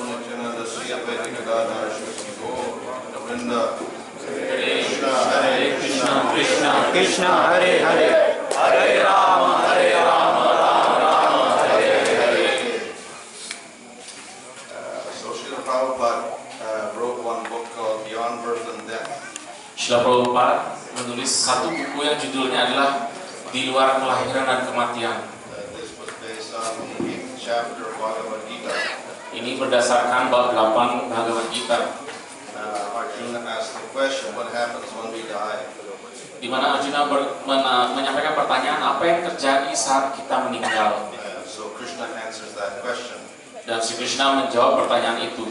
Nityananda Sri Advaita Gadadhara Shri Gaur Vrinda. Krishna Hare Krishna, Krishna Krishna Hare Hare, Hare Rama, Rama Rama, Hare Hare. So Srila Prabhupada wrote one book called Beyond Birth and Death. Srila Prabhupada menulis satu buku yang judulnya adalah Di Luar Kelahiran dan Kematian. This was based on the 8th chapter of Bhagavad Gita. Ini berdasarkan bab 8 Bhagavad Gita. Arjuna asked the question, what happens when we die? Di mana Arjuna menyampaikan pertanyaan apa yang terjadi saat kita meninggal. So Krishna answers that question. Dan Sri Krishna menjawab pertanyaan itu.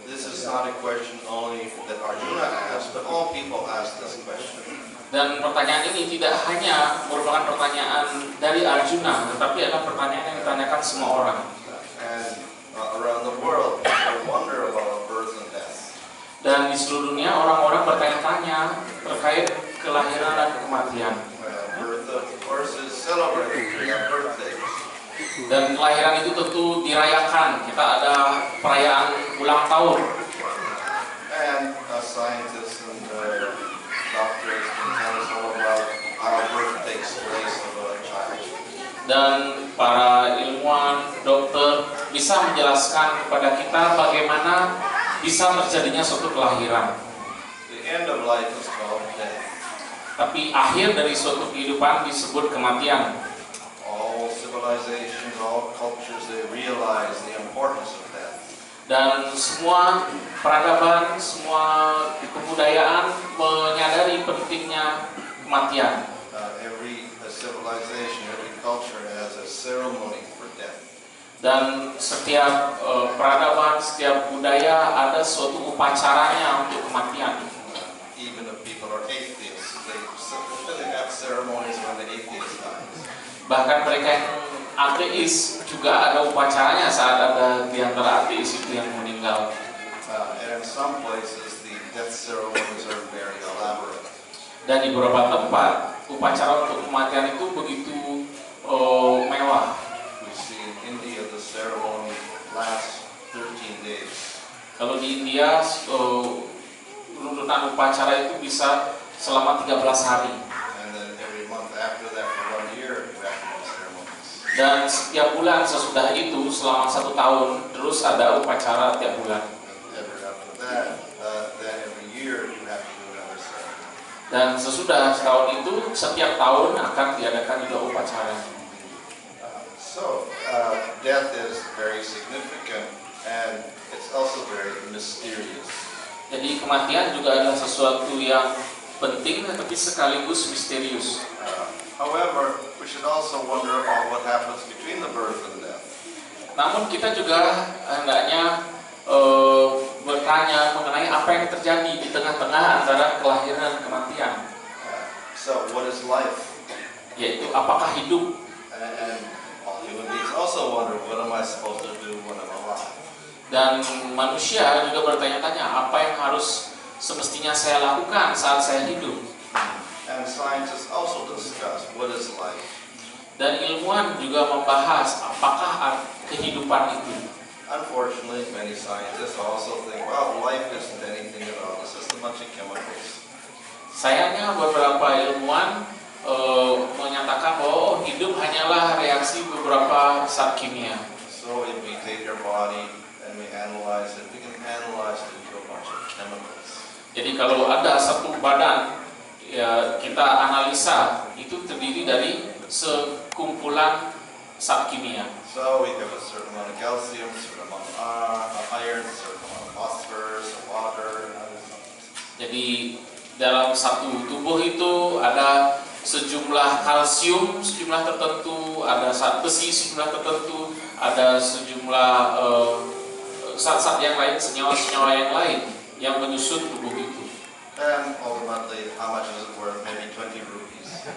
This is not a question only that Arjuna asked, but all people ask this question. Dan pertanyaan ini tidak hanya merupakan pertanyaan dari Arjuna, tetapi adalah pertanyaan yang ditanyakan semua orang. And around the world, people wonder about birth and death. Dan di seluruh dunia orang-orang bertanya-tanya terkait kelahiran dan kematian. Birth, of course, is celebrated. We have birthdays. Dan kelahiran itu tentu dirayakan. Kita ada perayaan ulang tahun. And scientists and doctors can tell us all about how birth takes place of a child. Dan para ilmuwan, dokter bisa menjelaskan kepada kita bagaimana bisa terjadinya suatu kelahiran. The end of life is called death. Tapi akhir dari suatu kehidupan disebut kematian. All civilizations, all cultures, they realize the importance of death. Dan semua peradaban, semua kebudayaan menyadari pentingnya kematian. Every civilization, every culture has a ceremony for death. Dan setiap peradaban, setiap budaya ada suatu upacaranya untuk kematian. Even if people are atheists, they have ceremonies when the atheist dies. Bahkan mereka yang ateis juga ada upacaranya saat ada di antara ateis itu yang meninggal. And in some places, the death ceremonies are very elaborate. Dan di beberapa tempat upacara untuk kematian itu begitu mewah. We see in India the ceremony lasts 13 days. Kalau di India urutan upacara itu bisa selama 13 hari. And then every month after that for 1 year, you have to do ceremonies. Dan setiap bulan sesudah itu selama 1 tahun terus ada upacara tiap bulan. And ever after that, then every year you have to do another ceremony. Dan sesudah setahun itu setiap tahun akan diadakan juga upacara. So death is very significant and it's also very mysterious. Jadi kematian juga adalah sesuatu yang penting tetapi sekaligus misterius. However, we should also wonder about what happens between the birth and death. Namun kita juga hendaknya bertanya mengenai apa yang terjadi di tengah-tengah antara kelahiran dan kematian. So what is life? Yaitu apakah hidup? And all human beings also wonder, what am I supposed to do when I'm alive? Dan manusia juga bertanya-tanya apa yang harus semestinya saya lakukan saat saya hidup. And scientists also discuss what is life. Dan ilmuwan juga membahas apakah kehidupan itu. Unfortunately, many scientists also think, well, life isn't anything at all. It's just a bunch of chemicals. Sayangnya beberapa ilmuwan menyatakan bahwa hidup hanyalah reaksi beberapa zat kimia. So if we take our body and we analyze it, we can analyze it into a bunch of chemicals. Jadi kalau ada satu badan, ya kita analisa itu terdiri dari sekumpulan zat kimia. So we have a certain amount of calcium, a certain amount of iron, a certain amount of phosphorus, water, and other things. Jadi dalam satu tubuh itu ada sejumlah kalsium, sejumlah tertentu, ada zat besi, sejumlah tertentu, ada sejumlah zat-zat yang lain, senyawa-senyawa yang lain yang menyusun tubuh itu. And ultimately, how much is it worth? Maybe 20 rupees.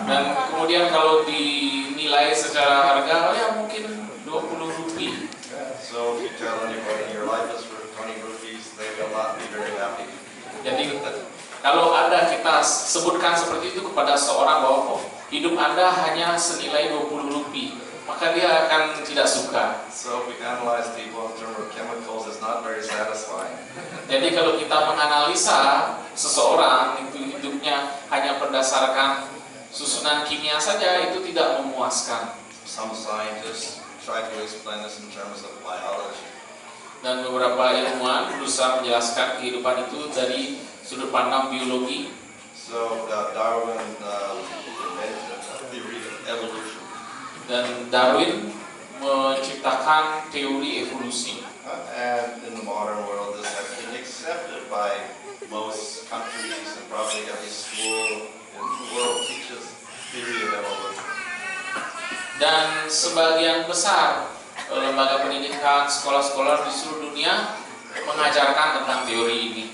Dan kemudian kalau dinilai secara harga, ya mungkin 20 rupiah. So if you tell anybody your life is worth 20 rupees, they will not be very happy. Jadi kalau ada kita sebutkan seperti itu kepada seorang bahwa hidup Anda hanya senilai 20 rupiah, maka dia akan tidak suka. So if we analyze people in terms of Jadi kalau kita menganalisa seseorang itu hidupnya hanya berdasarkan susunan kimia saja, itu tidak memuaskan. Some scientists try to explain this in terms of biology. Dan beberapa ilmuwan berusaha menjelaskan kehidupan itu dari sudut pandang biologi. So Darwin invented a theory of evolution. Dan Darwin menciptakan teori evolusi. And in the modern world, this has been accepted by most countries, and probably every school in the world teaches theory of evolution. Dan sebagian besar lembaga pendidikan, sekolah-sekolah di seluruh dunia mengajarkan tentang teori ini.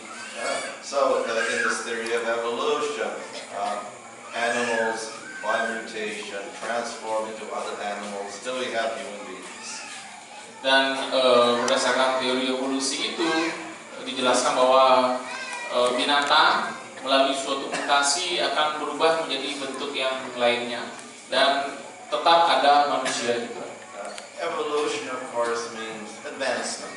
So in this theory of evolution, animals by mutation transform into other animals till we have human beings. Dan berdasarkan teori evolusi itu dijelaskan bahwa binatang melalui suatu mutasi akan berubah menjadi bentuk yang lainnya dan tetap ada manusia juga. Evolution, of course, means advancement.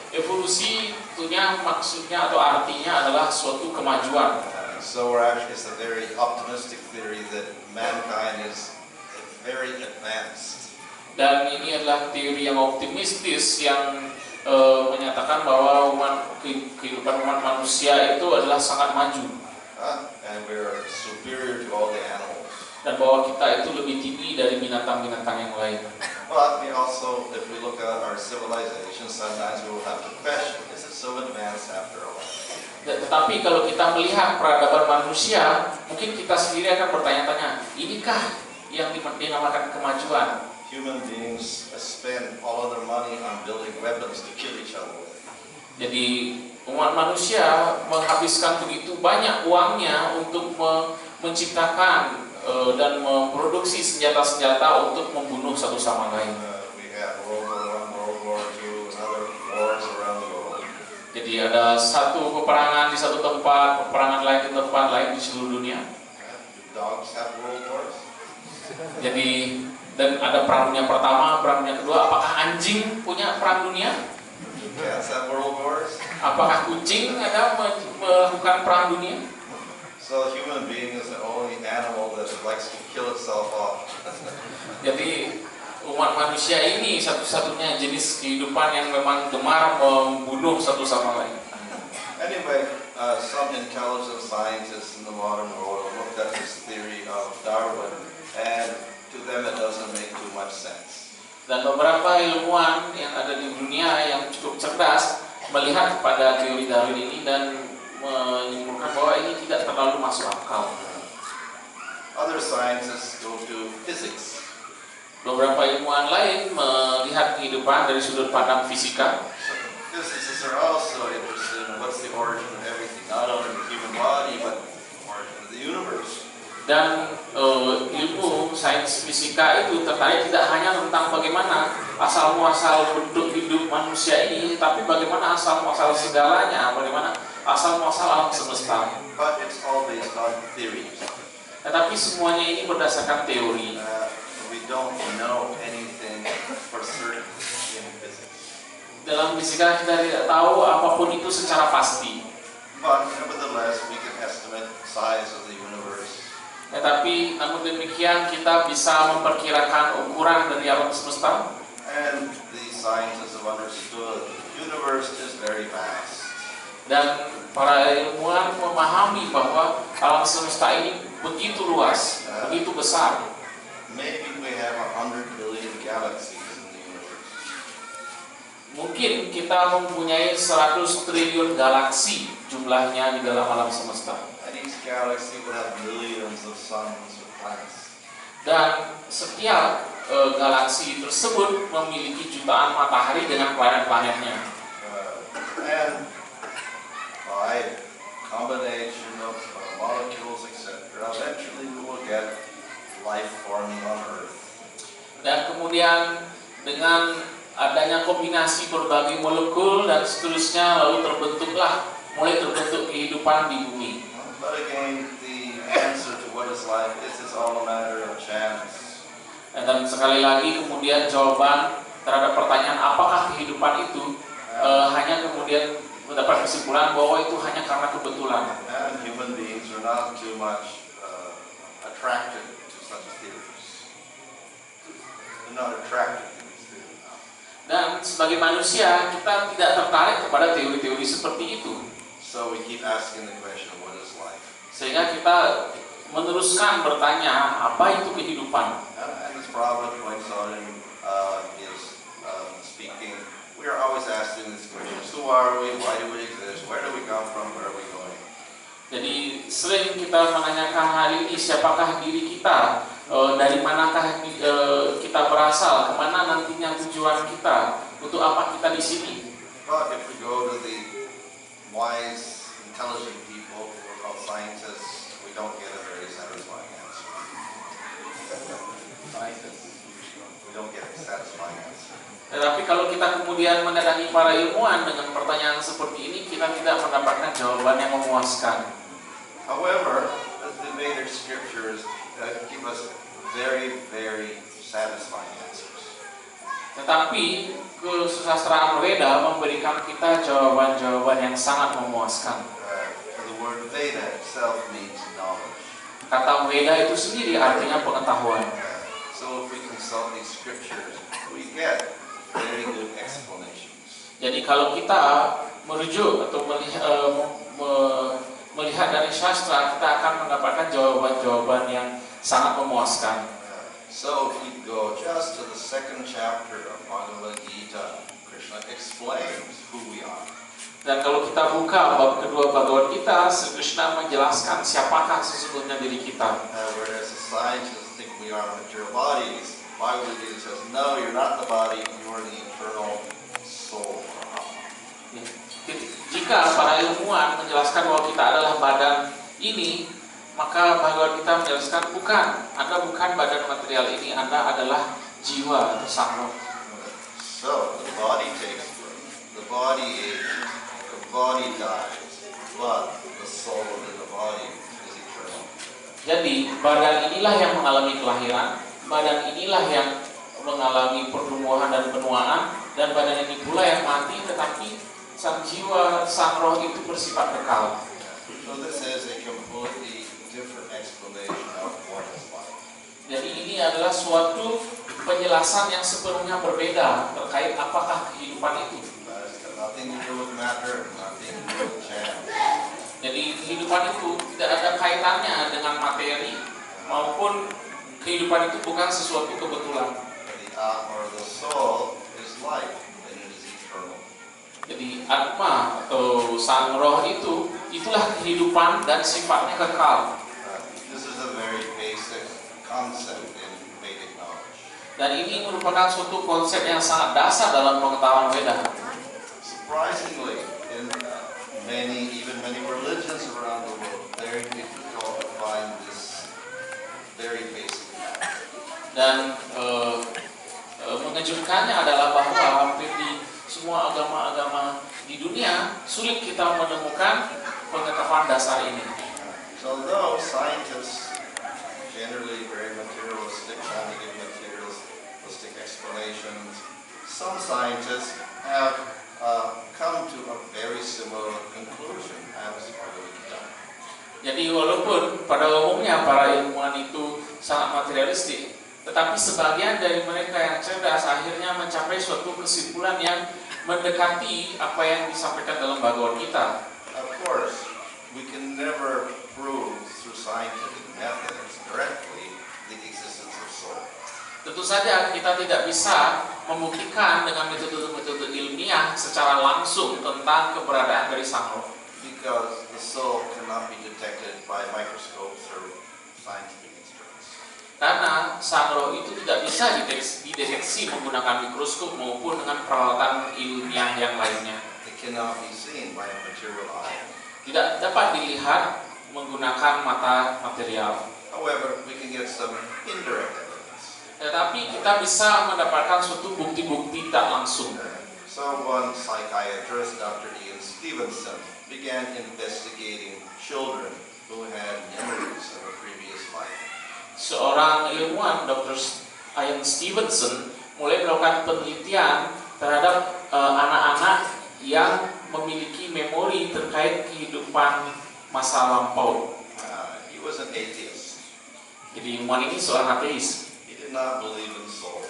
Evolusi tentunya maksudnya atau artinya adalah suatu kemajuan. So we're actually, it's a very optimistic theory that mankind is very advanced. Dan ini adalah teori yang optimistis yang menyatakan bahwa kehidupan umat manusia itu adalah sangat maju. And we're superior to all the animals. Dan bahwa kita itu lebih tinggi dari binatang-binatang yang lain. But we also, if we look at our civilization, sometimes we will have to question, is it so advanced after all? Tetapi kalau kita melihat peradaban manusia, mungkin kita sendiri akan bertanya-tanya, inikah yang dinamakan kemajuan? Human beings spend all of their money on building weapons to kill each other with. Jadi umat manusia menghabiskan begitu banyak uangnya untuk menciptakan dan memproduksi senjata-senjata untuk membunuh satu sama lain. We have World War I, World War II, and other wars around the world. Jadi ada satu peperangan di satu tempat, peperangan lain di tempat lain di seluruh dunia. Do dogs have world wars? Jadi dan ada perang dunia pertama, perang dunia kedua. Apakah anjing punya perang dunia? Cats have world wars? Apakah kucing ada melakukan perang dunia? So human being is the only animal that likes to kill itself off. Jadi umat manusia ini satu-satunya jenis kehidupan yang memang gemar membunuh satu sama lain. Anyway, some intelligent scientists in the modern world looked at this theory of Darwin, and to them it doesn't make too much sense. Dan beberapa ilmuwan yang ada di dunia yang cukup cerdas melihat pada teori Darwin ini dan menyimpulkan bahwa ini tidak terlalu masuk akal. Other scientists go to physics. Beberapa ilmuwan lain melihat kehidupan dari sudut pandang fisika. Physicists are also interested in what's the origin of everything, not only the human body, but the origin of the universe. Dan ilmu sains fisika itu tertarik tidak hanya tentang bagaimana asal muasal bentuk hidup manusia ini, tapi bagaimana asal muasal segalanya, bagaimana asal muasal alam semesta. But it's all based on theories. Tetapi semuanya ini berdasarkan teori. We don't know anything for certain in physics. Dalam fisika kita tidak tahu apapun itu secara pasti. But nevertheless, we can estimate the size of the universe. Tetapi namun demikian kita bisa memperkirakan ukuran dari alam semesta. And the scientists have understood the universe is very vast. Dan para ilmuwan memahami bahwa alam semesta ini begitu luas, begitu besar. Maybe we have 100 billion galaxies in the universe. Mungkin kita mempunyai 100 triliun galaksi jumlahnya di dalam alam semesta. And each galaxy will have millions of suns or planets. Dan setiap galaksi tersebut memiliki jutaan matahari dengan planet-planetnya. And by combination of molecules, etc., eventually we will get life forming on Earth. Dan kemudian dengan adanya kombinasi berbagai molekul dan seterusnya, lalu mulai terbentuk kehidupan di bumi. But again, the answer to what is life is it's all a matter of chance. Dan sekali lagi kemudian jawaban terhadap pertanyaan apakah kehidupan itu hanya kemudian dapat kesimpulan bahwa itu hanya karena kebetulan. And human beings are not too much attracted to such theories. They're not attracted to these theories. Dan sebagai manusia kita tidak tertarik kepada teori-teori seperti itu. So we keep asking the question, what is life? Sehingga kita meneruskan bertanya, apa itu kehidupan? And as Prabhupada points out in his speaking, we are always asking these questions. Who are we? Why do we exist? Where do we come from? Where are we going? Jadi sering kita menanyakan hal ini, siapakah diri kita, dari manakah kita berasal, kemana nantinya tujuan kita, untuk apa kita di sini. But if we go to the wise, intelligent people who are called scientists, we don't get a very satisfying answer. We don't get a satisfying answer. Tetapi kalau kita kemudian mendatangi para ilmuwan dengan pertanyaan seperti ini, kita tidak mendapatkan jawaban yang memuaskan. However, the Vedic scriptures give us very, very satisfying answers. Tetapi kesusastraan Weda memberikan kita jawaban-jawaban yang sangat memuaskan. The word Veda itself means knowledge. Kata Weda itu sendiri artinya pengetahuan. So if we consult these scriptures, we get very good explanations. Jadi kalau kita merujuk atau melihat dari sastra, kita akan mendapatkan jawaban-jawaban yang sangat memuaskan. So if we go just to the second chapter of Bhagavad Gita, Krishna explains who we are. Dan kalau kita buka bab kedua Bhagavad Gita, Sri Krishna menjelaskan siapakah sesungguhnya diri kita. Whereas the scientists think we are material bodies, Bhagavad Gita says, no, you're not the body, you are the eternal soul. Jika para ilmuwan menjelaskan bahwa kita adalah badan ini, maka Bhagavad Gita menjelaskan bukan, Anda bukan badan material ini, Anda adalah jiwa atau sang roh. So the body takes birth, the body ages, the body dies, but the soul in the body is eternal. Jadi badan inilah yang mengalami kelahiran, badan inilah yang mengalami pertumbuhan dan penuaan, dan badan ini pula yang mati, tetapi sang jiwa, sang roh itu bersifat kekal. So this is a completely different explanation of what is life. Jadi ini adalah suatu penjelasan yang sepenuhnya berbeda terkait apakah kehidupan itu. It's got nothing to do with matter, nothing to do with chance. Jadi kehidupan itu tidak ada kaitannya dengan materi, maupun kehidupan itu bukan sesuatu kebetulan. The or the soul is life, and it is eternal. Jadi atma atau sang roh itu, itulah kehidupan dan sifatnya kekal. This is a very basic concept in Vedic knowledge. Dan ini merupakan suatu konsep yang sangat dasar dalam pengetahuan Weda. Surprisingly, in many religions around the world, very difficult to find this very basic fact. Dan mengejutkannya adalah bahwa hampir di semua agama-agama di dunia sulit kita menemukan pengetahuan dasar ini. So though scientists generally very materialistic, trying to give materialistic explanations, some scientists have come to a very similar conclusion as Bhagavad Gita. Jadi walaupun pada umumnya para ilmuwan itu sangat materialistik, tetapi sebagian dari mereka yang cerdas akhirnya mencapai suatu kesimpulan yang mendekati apa yang disampaikan dalam Bhagavad Gita. Of course, we can never prove through scientific methods directly the existence of soul. Tentu saja kita tidak bisa membuktikan dengan metode-metode ilmiah secara langsung tentang keberadaan dari sang roh. Because the soul cannot be detected by microscopes or scientific instruments. Karena sang roh itu tidak bisa dideteksi menggunakan mikroskop maupun dengan peralatan ilmiah yang lainnya. It cannot be seen by a material eye. Tidak dapat dilihat menggunakan mata material. However, we can get some indirect evidence. Tetapi kita bisa mendapatkan suatu bukti-bukti tak langsung. So one psychiatrist, Dr. Ian Stevenson, began investigating children who had memories of a previous life. Seorang ilmuwan, Dr. Ian Stevenson, mulai melakukan penelitian terhadap anak-anak yang memiliki memori terkait kehidupan masa lampau. He was an atheist. Jadi ilmuwan ini seorang ateis. He did not believe in soul.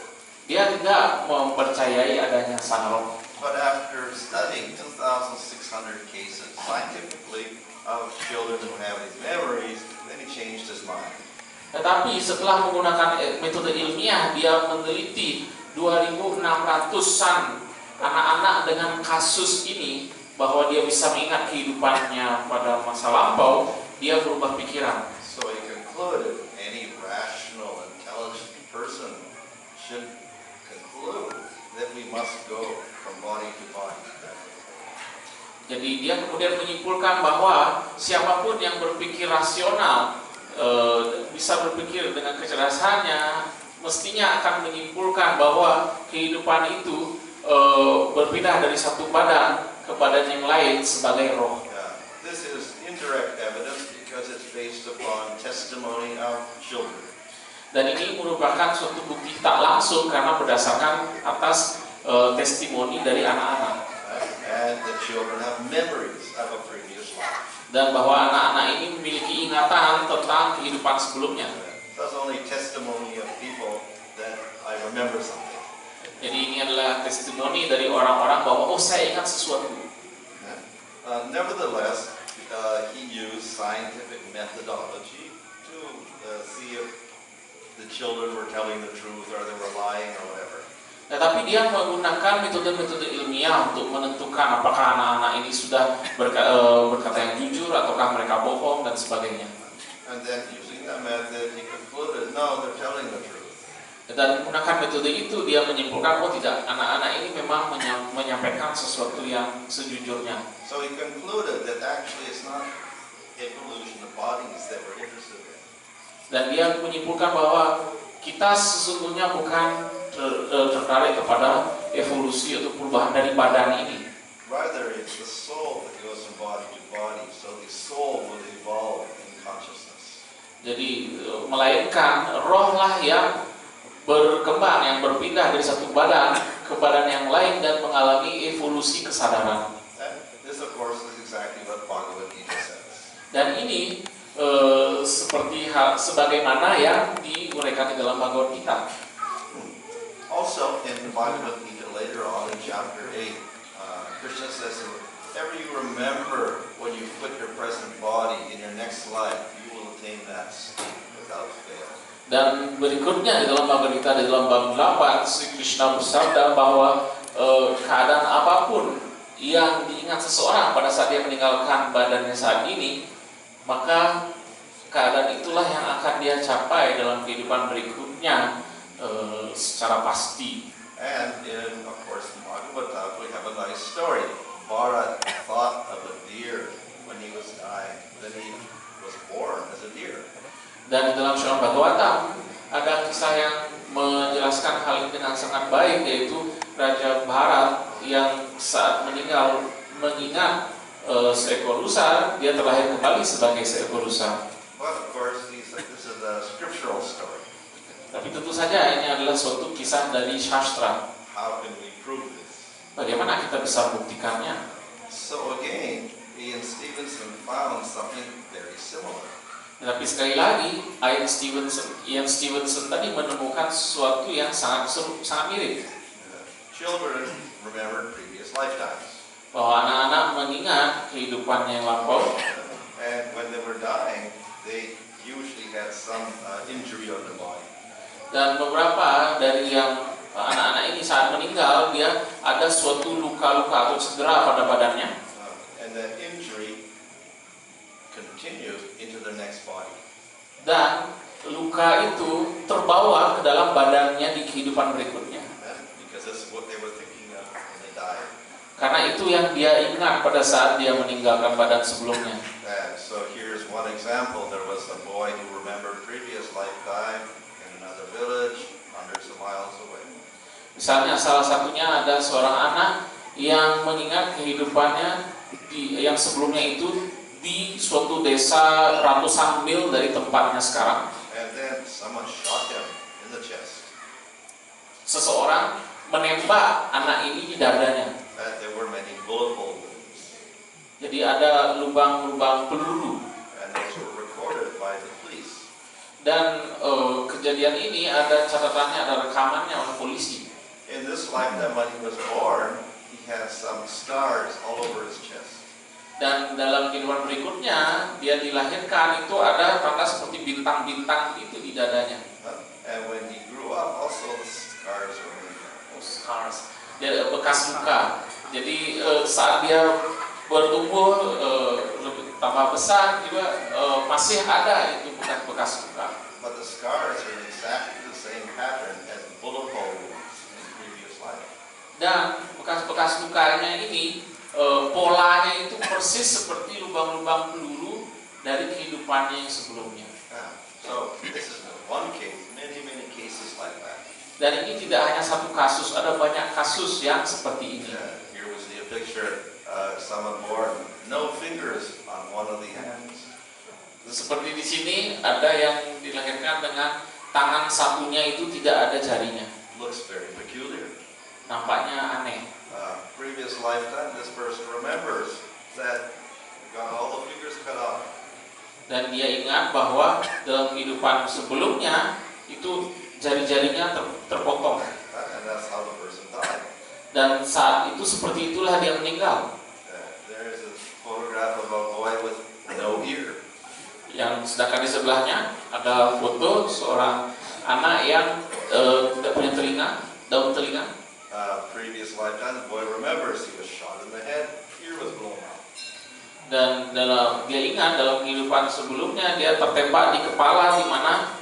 Dia tidak mempercayai adanya sang roh. But after studying 2,600 cases scientifically of children who have these memories, then he changed his mind. Tetapi setelah menggunakan metode ilmiah, dia meneliti 2.600-an anak-anak dengan kasus ini, bahwa dia bisa mengingat kehidupannya pada masa lampau. Dia berubah pikiran. So he concluded any rational, intelligent person should conclude that we must go from body to body. Jadi dia kemudian menyimpulkan bahwa siapapun yang berpikir rasional, bisa berpikir dengan kecerdasannya, mestinya akan menyimpulkan bahwa kehidupan itu berpindah dari satu badan ke badan yang lain sebagai roh. This is indirect evidence because it's based upon testimony of children. Dan ini merupakan suatu bukti tak langsung karena berdasarkan atas testimoni dari anak-anak. And the children have memories of a previous life. Dan bahwa anak-anak ini memiliki ingatan tentang kehidupan sebelumnya. That's only testimony of people that I remember something. Jadi ini adalah testimoni dari orang-orang bahwa saya ingat sesuatu. Nevertheless, he used scientific methodology to see if the children were telling the truth or they were lying or whatever. Tapi dia menggunakan metode-metode ilmiah untuk menentukan apakah anak-anak ini sudah berkata yang jujur ataukah mereka bohong dan sebagainya. And then using that method, he concluded, no, they're telling the truth. Dan menggunakan metode itu dia menyimpulkan, oh tidak, anak-anak ini memang menyampaikan sesuatu yang sejujurnya. So he concluded that actually it's not evolution of bodies that we're interested in. Dan dia menyimpulkan bahwa kita sesungguhnya bukan tertarik kepada evolusi atau perubahan dari badan ini. Rather, it's the soul that goes from body to body, so the soul will evolve in consciousness. Jadi melainkan roh lah yang berkembang, yang berpindah dari satu badan ke badan yang lain dan mengalami evolusi kesadaran. And this, of course, is exactly what Bhagavad Gita says. Dan ini seperti sebagaimana yang diuraikan di dalam Bhagavad Gita. Also, in the Bhagavad Gita later on in chapter 8, Krishna says, whatever you remember when you put your present body in your next life, you will attain that state without fail. Dan berikutnya di dalam Bhagavad Gita di dalam bab 8, Sri Krishna bersabda bahwa keadaan apapun yang diingat seseorang pada saat dia meninggalkan badannya saat ini, maka keadaan itulah yang akan dia capai dalam kehidupan berikutnya secara pasti. And in, of course, Bhagavata, we have a nice story. Bharat thought of a deer when he was dying. Then he was born as a deer. Dan di dalam Srimad Bhagavatam ada kisah yang menjelaskan hal ini dengan sangat baik, yaitu Raja Bharat yang saat meninggal mengingat seekor rusa, dia terlahir kembali sebagai seekor rusa. But of course, this is a scriptural story. Tapi tentu saja ini adalah suatu kisah dari sastra. How can we prove this? Bagaimana kita bisa membuktikannya? So again, Ian Stevenson found something very similar. Tapi sekali lagi, Ian Stevenson tadi menemukan sesuatu yang sangat mirip. Children remember previous lifetimes. Bahwa anak-anak mengingat kehidupannya yang lampau. And when they were dying, they usually had some injury on the body. Dan beberapa dari yang anak-anak ini saat meninggal, dia ada suatu luka-luka atau cedera pada badannya. And that injury continued into their next body. Dan luka itu terbawa ke dalam badannya di kehidupan berikutnya. Because that's what they were thinking of when they died. Karena itu yang dia ingat pada saat dia meninggalkan badan sebelumnya. And so here's one example. There was a boy who remembered previous lifetime in another village hundreds of miles away. Misalnya salah satunya ada seorang anak yang mengingat kehidupannya yang sebelumnya itu di suatu desa ratusan mil dari tempatnya sekarang. And then someone shot him in the chest. Seseorang menembak anak ini di dadanya. And there were many bullet hole wounds. Jadi Jadi ada lubang-lubang peluru. and those were recorded by the police. Dan kejadian ini ada catatannya, ada rekamannya oleh polisi. In this lifetime, when he was born, he had some scars all over his chest. Dan dalam kehidupan berikutnya, dia dilahirkan itu ada tanda seperti bintang-bintang itu di dadanya. And when he grew up, also the scars were in there. Scars, dia bekas luka. Jadi saat dia bertumbuh lebih tambah besar juga masih ada itu bekas luka. But the scars are exactly the same pattern as the bullet hole wounds in previous life. Dan bekas-bekas lukanya ini polanya itu persis seperti lubang-lubang peluru dari kehidupannya yang sebelumnya. So this is one case, many cases like that. Dan ini tidak hanya satu kasus, ada banyak kasus yang seperti ini. Here we see a picture, someone born, no fingers on one of the hands. Seperti di sini ada yang dilahirkan dengan tangan satunya itu tidak ada jarinya. Looks very peculiar. Nampaknya aneh. Previous lifetime, this person remembers that got all the fingers cut off. Dan dia ingat bahwa dalam kehidupan sebelumnya itu jari-jarinya terpotong. And that's how the person died. Dan saat itu seperti itulah dia meninggal. There is a photograph of a boy with no ear. Yang sedangkan di sebelahnya ada foto seorang anak yang tidak punya telinga, daun telinga. Previous lifetime, the boy remembers he was shot in the head, ear was blown out. Dan dia ingat dalam kehidupan sebelumnya dia tertembak di kepala di mana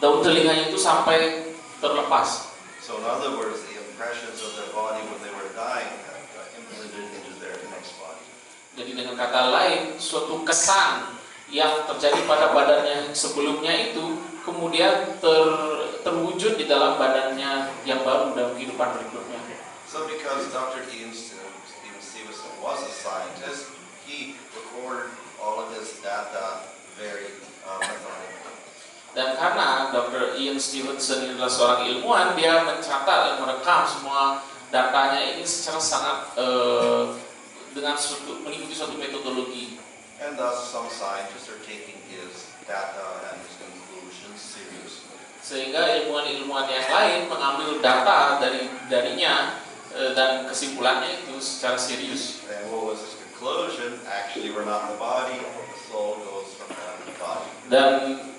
daun telinganya itu sampai terlepas. So in other words, the impressions of their body when they were dying got implanted into their next body. Jadi dengan kata lain, suatu kesan yang terjadi pada badannya sebelumnya itu kemudian terwujud di dalam badannya yang baru dalam kehidupan berikutnya. So because Dr. Ian Stevenson was a scientist, he recorded all of his data very methodically. Dan karena Dr. Ian Stevenson adalah seorang ilmuwan, dia mencatat dan merekam semua datanya ini secara sangat dengan mengikuti suatu metodologi. And thus some scientists are taking his data and his conclusions seriously. Sehingga ilmuwan-ilmuwan yang lain mengambil data darinya dan kesimpulannya itu secara serius. And what was his conclusion? Actually, we're not the body. The soul goes from the body. Dan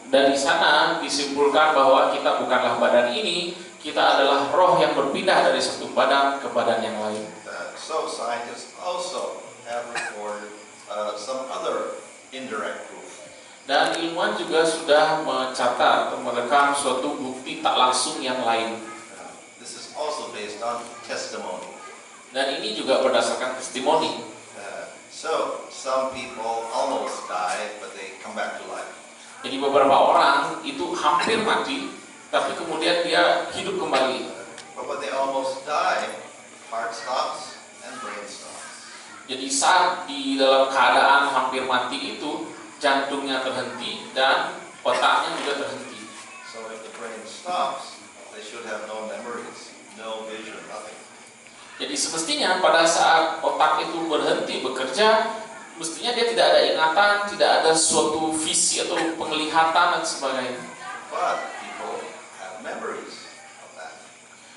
dari sana disimpulkan bahwa kita bukanlah badan ini, kita adalah roh yang berpindah dari satu badan ke badan yang lain. So scientists also have recorded some other indirect proof. Dan ilmuwan juga sudah mencatat atau merekam suatu bukti tak langsung yang lain. This is also based on testimony. Dan ini juga berdasarkan testimoni. So some people almost die, but they come back to life. Jadi beberapa orang itu hampir mati, tapi kemudian dia hidup kembali. But when they almost die, heart stops and brain stops. Jadi saat di dalam keadaan hampir mati itu, jantungnya terhenti dan otaknya juga terhenti. So if the brain stops, they should have no memories, no vision, nothing. Jadi semestinya pada saat otak itu berhenti bekerja, mestinya dia tidak ada ingatan, tidak ada suatu visi atau penglihatan dan sebagainya. But people have memories of that.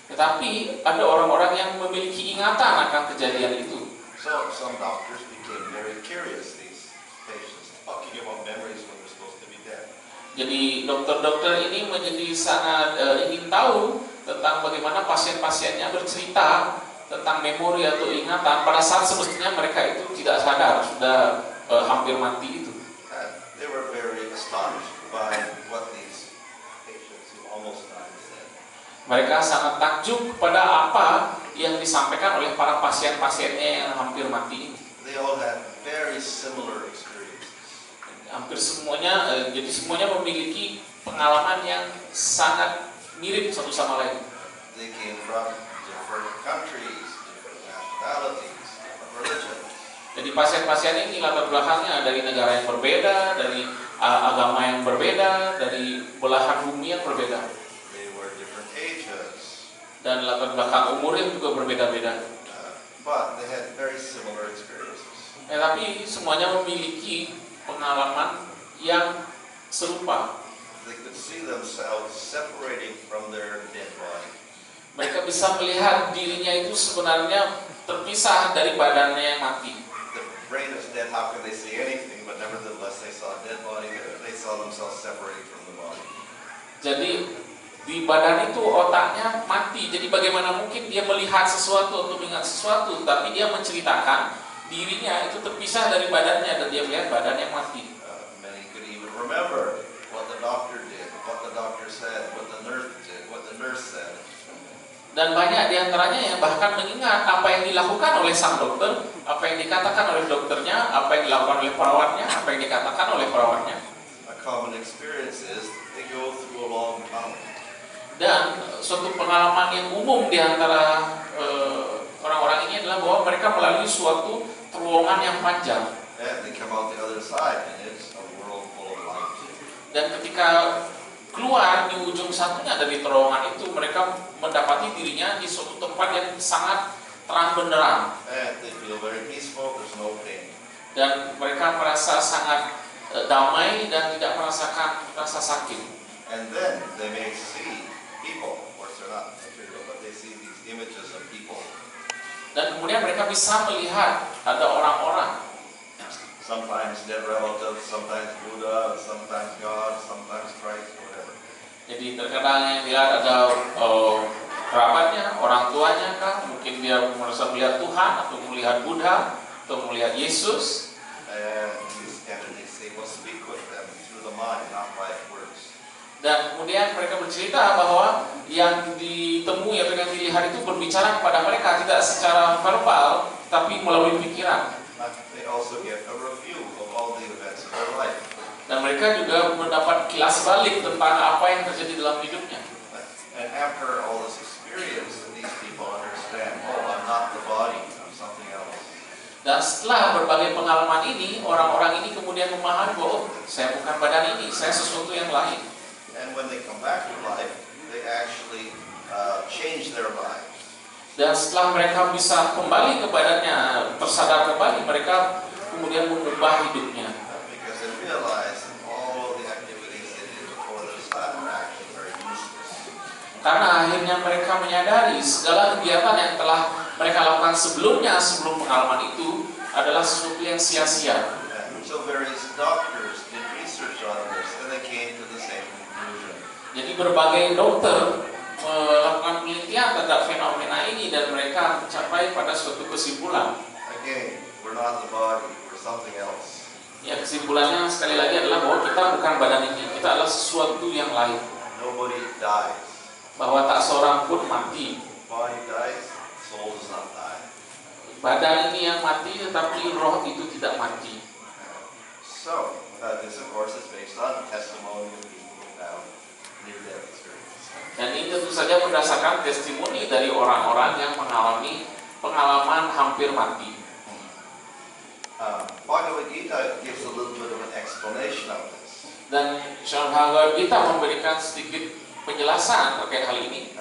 Tetapi ada orang-orang yang memiliki ingatan akan kejadian itu. So some doctors became very curious, these patients, talking about memories when they're supposed to be dead. Jadi dokter-dokter ini menjadi sangat ingin tahu tentang bagaimana pasien-pasiennya bercerita tentang memori atau ingatan pada saat semestinya mereka itu tidak sadar sudah hampir mati itu. And they were very astonished by what these patients who almost died said. Mereka sangat takjub pada apa yang disampaikan oleh para pasien-pasiennya yang hampir mati ini. They all had very similar experiences. Hampir semuanya, jadi semuanya memiliki pengalaman yang sangat mirip satu sama lain. They came from different countries, different nationalities, different religions. Jadi pasien-pasien ini latar belakangnya dari negara yang berbeda, dari agama yang berbeda, dari belahan bumi yang berbeda. They were different ages. Dan latar belakang umur yang juga berbeda-beda. But they had very similar experiences. Tapi semuanya memiliki pengalaman yang serupa. They could see themselves separating from their dead body. Mereka bisa melihat dirinya itu sebenarnya terpisah dari badannya yang mati. The brain is dead, how can they see anything? But nevertheless, they saw a dead body, they saw themselves separating from the body. Jadi di badan itu otaknya mati. Jadi bagaimana mungkin dia melihat sesuatu atau mengingat sesuatu, tapi dia menceritakan dirinya itu terpisah dari badannya dan dia melihat badan yang mati. Many could even remember what the doctor did, what the doctor said, what the nurse did, what the nurse said. Dan banyak diantaranya yang bahkan mengingat apa yang dilakukan oleh sang dokter, apa yang dikatakan oleh dokternya, apa yang dilakukan oleh perawatnya, apa yang dikatakan oleh perawatnya. A common experience is they go through a long tunnel. Dan suatu pengalaman yang umum diantara orang-orang ini adalah bahwa mereka melalui suatu terowongan yang panjang. And they come out the other side, and it's a world full of light. Dan ketika keluar di ujung satunya dari terowongan itu, mereka mendapati dirinya di suatu tempat yang sangat terang benderang. And they feel very peaceful, there's no pain. Dan mereka merasa sangat damai dan tidak merasakan rasa sakit. And then they may see people, of course they're not material, but they see these images of people. Dan kemudian mereka bisa melihat ada orang-orang. Sometimes dead relatives, sometimes Buddha, sometimes God, sometimes Christ, whatever. Jadi terkadang yang dilihat ada kerabatnya, orang tuanya kah, mungkin dia merasa melihat Tuhan atau melihat Buddha atau melihat Yesus. And these entities, they will speak with them through the mind, not by words. Dan kemudian mereka bercerita bahwa yang ditemui atau yang dilihat itu berbicara kepada mereka tidak secara verbal, tapi melalui pikiran. They also get a review of all the events of their life. Dan mereka juga mendapat kilas balik tentang apa yang terjadi dalam hidupnya. And after all this experience, these people understand, oh, I'm not the body, I'm something else. Dan setelah berbagai pengalaman ini, orang-orang ini kemudian memahami bahwa saya bukan badan ini, saya sesuatu yang lain. And when they come back to life, they actually change their lives. Dan setelah mereka bisa kembali ke badannya, tersadar kembali, mereka kemudian mengubah hidupnya. Because they realize all the activities they did before this time were actually very useless. Karena akhirnya mereka menyadari segala kegiatan yang telah mereka lakukan sebelumnya, sebelum pengalaman itu, adalah sesuatu yang sia-sia. And so various doctors did research on this, and they came to the same conclusion. Jadi berbagai dokter melakukan penelitian terhadap fenomena ini dan mereka mencapai pada suatu kesimpulan. Again, we're not the body, we're something else. Ya, kesimpulannya sekali lagi adalah bahwa kita bukan badan ini, kita adalah sesuatu yang lain. Nobody dies. Bahwa tak seorang pun mati. Body dies, soul does not die. Badan ini yang mati, tetapi roh itu tidak mati. So, this of course is based on testimony of people who have near-death experiences. Dan ini tentu saja berdasarkan testimoni dari orang-orang yang mengalami pengalaman hampir mati. Bhagavad Gita gives a little bit of an explanation of this. Dan Bhagavad Gita memberikan sedikit penjelasan terkait hal ini.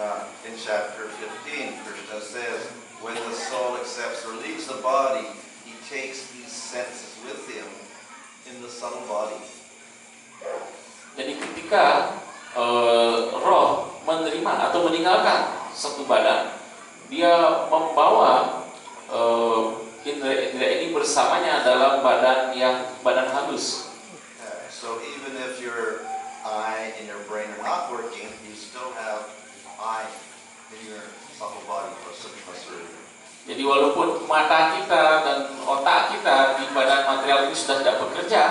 In chapter 15, Krishna says, when the soul accepts or leaves the body, he takes these senses with him in the subtle body. Jadi ketika roh menerima atau meninggalkan satu badan, dia membawa indera-indera ini bersamanya dalam badan halus. So even if your eye and your brain are not working, you still have eye in your subtle body or sukshma sarira. Jadi walaupun mata kita dan otak kita di badan material ini sudah tidak bekerja,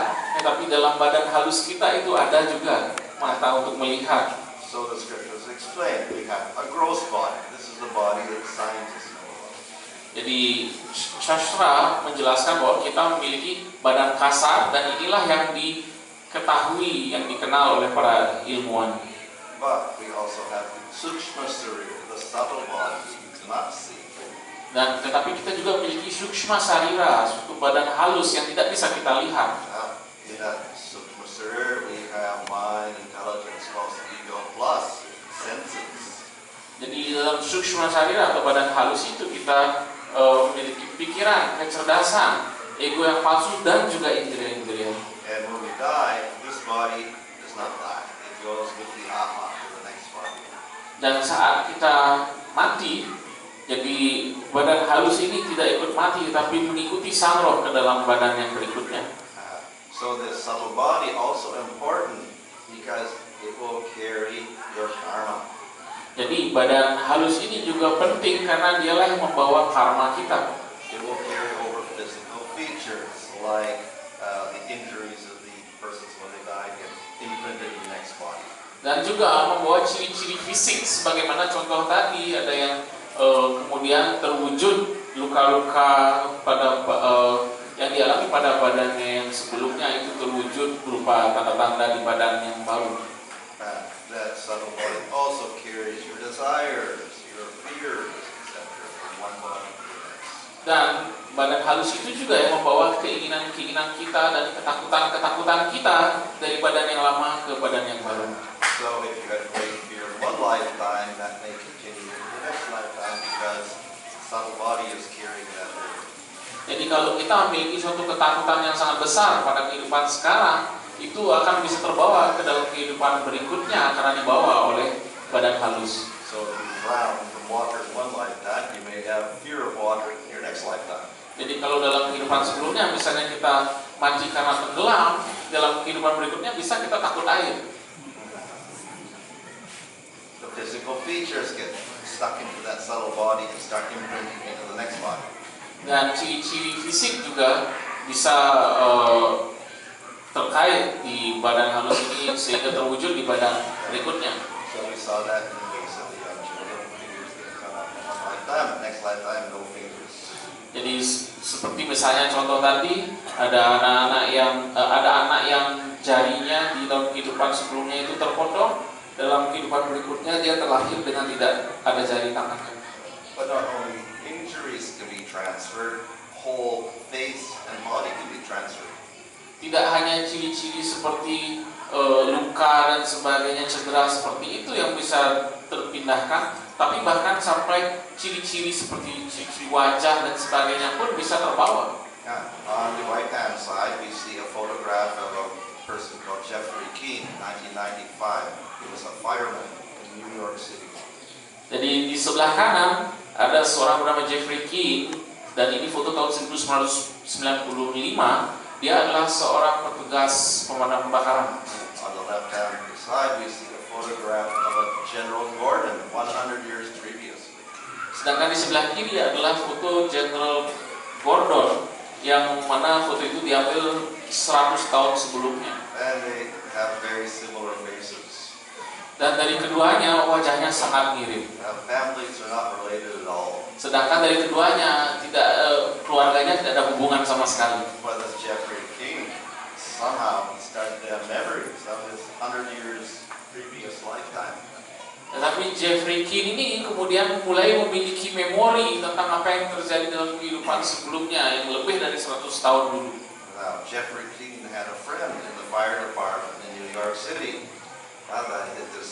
tetapi dalam badan halus kita itu ada juga mata untuk melihat. So the scriptures explain, we have a gross body. This is the body that scientists know about. Jadi sastra menjelaskan bahwa kita memiliki badan kasar dan inilah yang diketahui, yang dikenal oleh para ilmuwan. But we also have sukshma sarira, the subtle body you cannot see. Dan tetapi kita juga memiliki sukshma sarira, suatu badan halus yang tidak bisa kita lihat. In that sukshma sarira, we have mind, intelligence, plus ego, plus senses. Jadi dalam sukshma sarira atau badan halus itu kita memiliki pikiran, kecerdasan, ego yang palsu dan juga indria-indria. And when we die, this body does not die. It goes with the Atma to the next body. Dan saat kita mati, jadi badan halus ini tidak ikut mati, tapi mengikuti sang roh ke dalam badan yang berikutnya. So this subtle body also important because it will carry your karma. Jadi badan halus ini juga penting karena dialah yang membawa karma kita. It will carry over physical features like the injuries of the persons when they die get imprinted in the next body. Dan juga membawa ciri-ciri fisik, sebagaimana contoh tadi ada yang kemudian terwujud luka-luka pada yang dialami pada badannya yang sebelumnya itu terwujud berupa tanda-tanda di badan yang baru. That subtle body also carries your desires, your fears, etc. from one body to the next. Dan badan halus itu juga yang membawa keinginan-keinginan kita dan ketakutan-ketakutan kita dari badan yang lama ke badan yang baru. So if you had great fear in one lifetime, that may continue in the next lifetime because the subtle body is carrying that over. Jadi kalau kita memiliki suatu ketakutan yang sangat besar pada kehidupan sekarang, itu akan bisa terbawa ke dalam kehidupan berikutnya karena dibawa oleh badan halus. So if you drown from water in one lifetime, you may have fear of water in your next lifetime. Jadi kalau dalam kehidupan sebelumnya misalnya kita mati karena tenggelam, dalam kehidupan berikutnya bisa kita takut air. The physical features get stuck into that subtle body and start imprinting into the next body. Dan ciri-ciri fisik juga bisa terkait di badan halus ini sehingga terwujud di badan berikutnya. So we saw that in the case of the young children, fingers get cut off in one lifetime, next lifetime no fingers. Jadi seperti misalnya contoh tadi ada anak yang jarinya di dalam kehidupan sebelumnya itu terpotong, dalam kehidupan berikutnya dia terlahir dengan tidak ada jari tangannya. But not only injuries can be transferred, whole face and body can be transferred. Tidak hanya ciri-ciri seperti luka dan sebagainya, cedera seperti itu yang bisa terpindahkan, tapi bahkan sampai ciri-ciri seperti ciri wajah dan sebagainya pun bisa terbawa. Yeah. On the right hand side we see a photograph of a person called Jeffrey Keane, 1995. He was a fireman in New York City. Jadi di sebelah kanan ada seorang bernama Jeffrey Keane, dan ini foto tahun 1995. Dia adalah seorang petugas pemadam kebakaran. On the left hand side we see a photograph of a General Gordon 100 years previously. Sedangkan di sebelah kiri adalah foto General Gordon yang mana foto itu diambil 100 tahun sebelumnya. And they have very similar faces. Dan dari keduanya wajahnya sangat mirip. Families are not related at all. Sedangkan dari keduanya keluarganya tidak ada hubungan sama sekali. But this Jeffrey King, somehow he started to have memories of his 100 years previous lifetime. Tetapi Jeffrey Keane ini kemudian mulai memiliki memori tentang apa yang terjadi dalam kehidupan sebelumnya yang lebih dari 100 tahun dulu. Now, Jeffrey King had a friend in the fire department in New York City.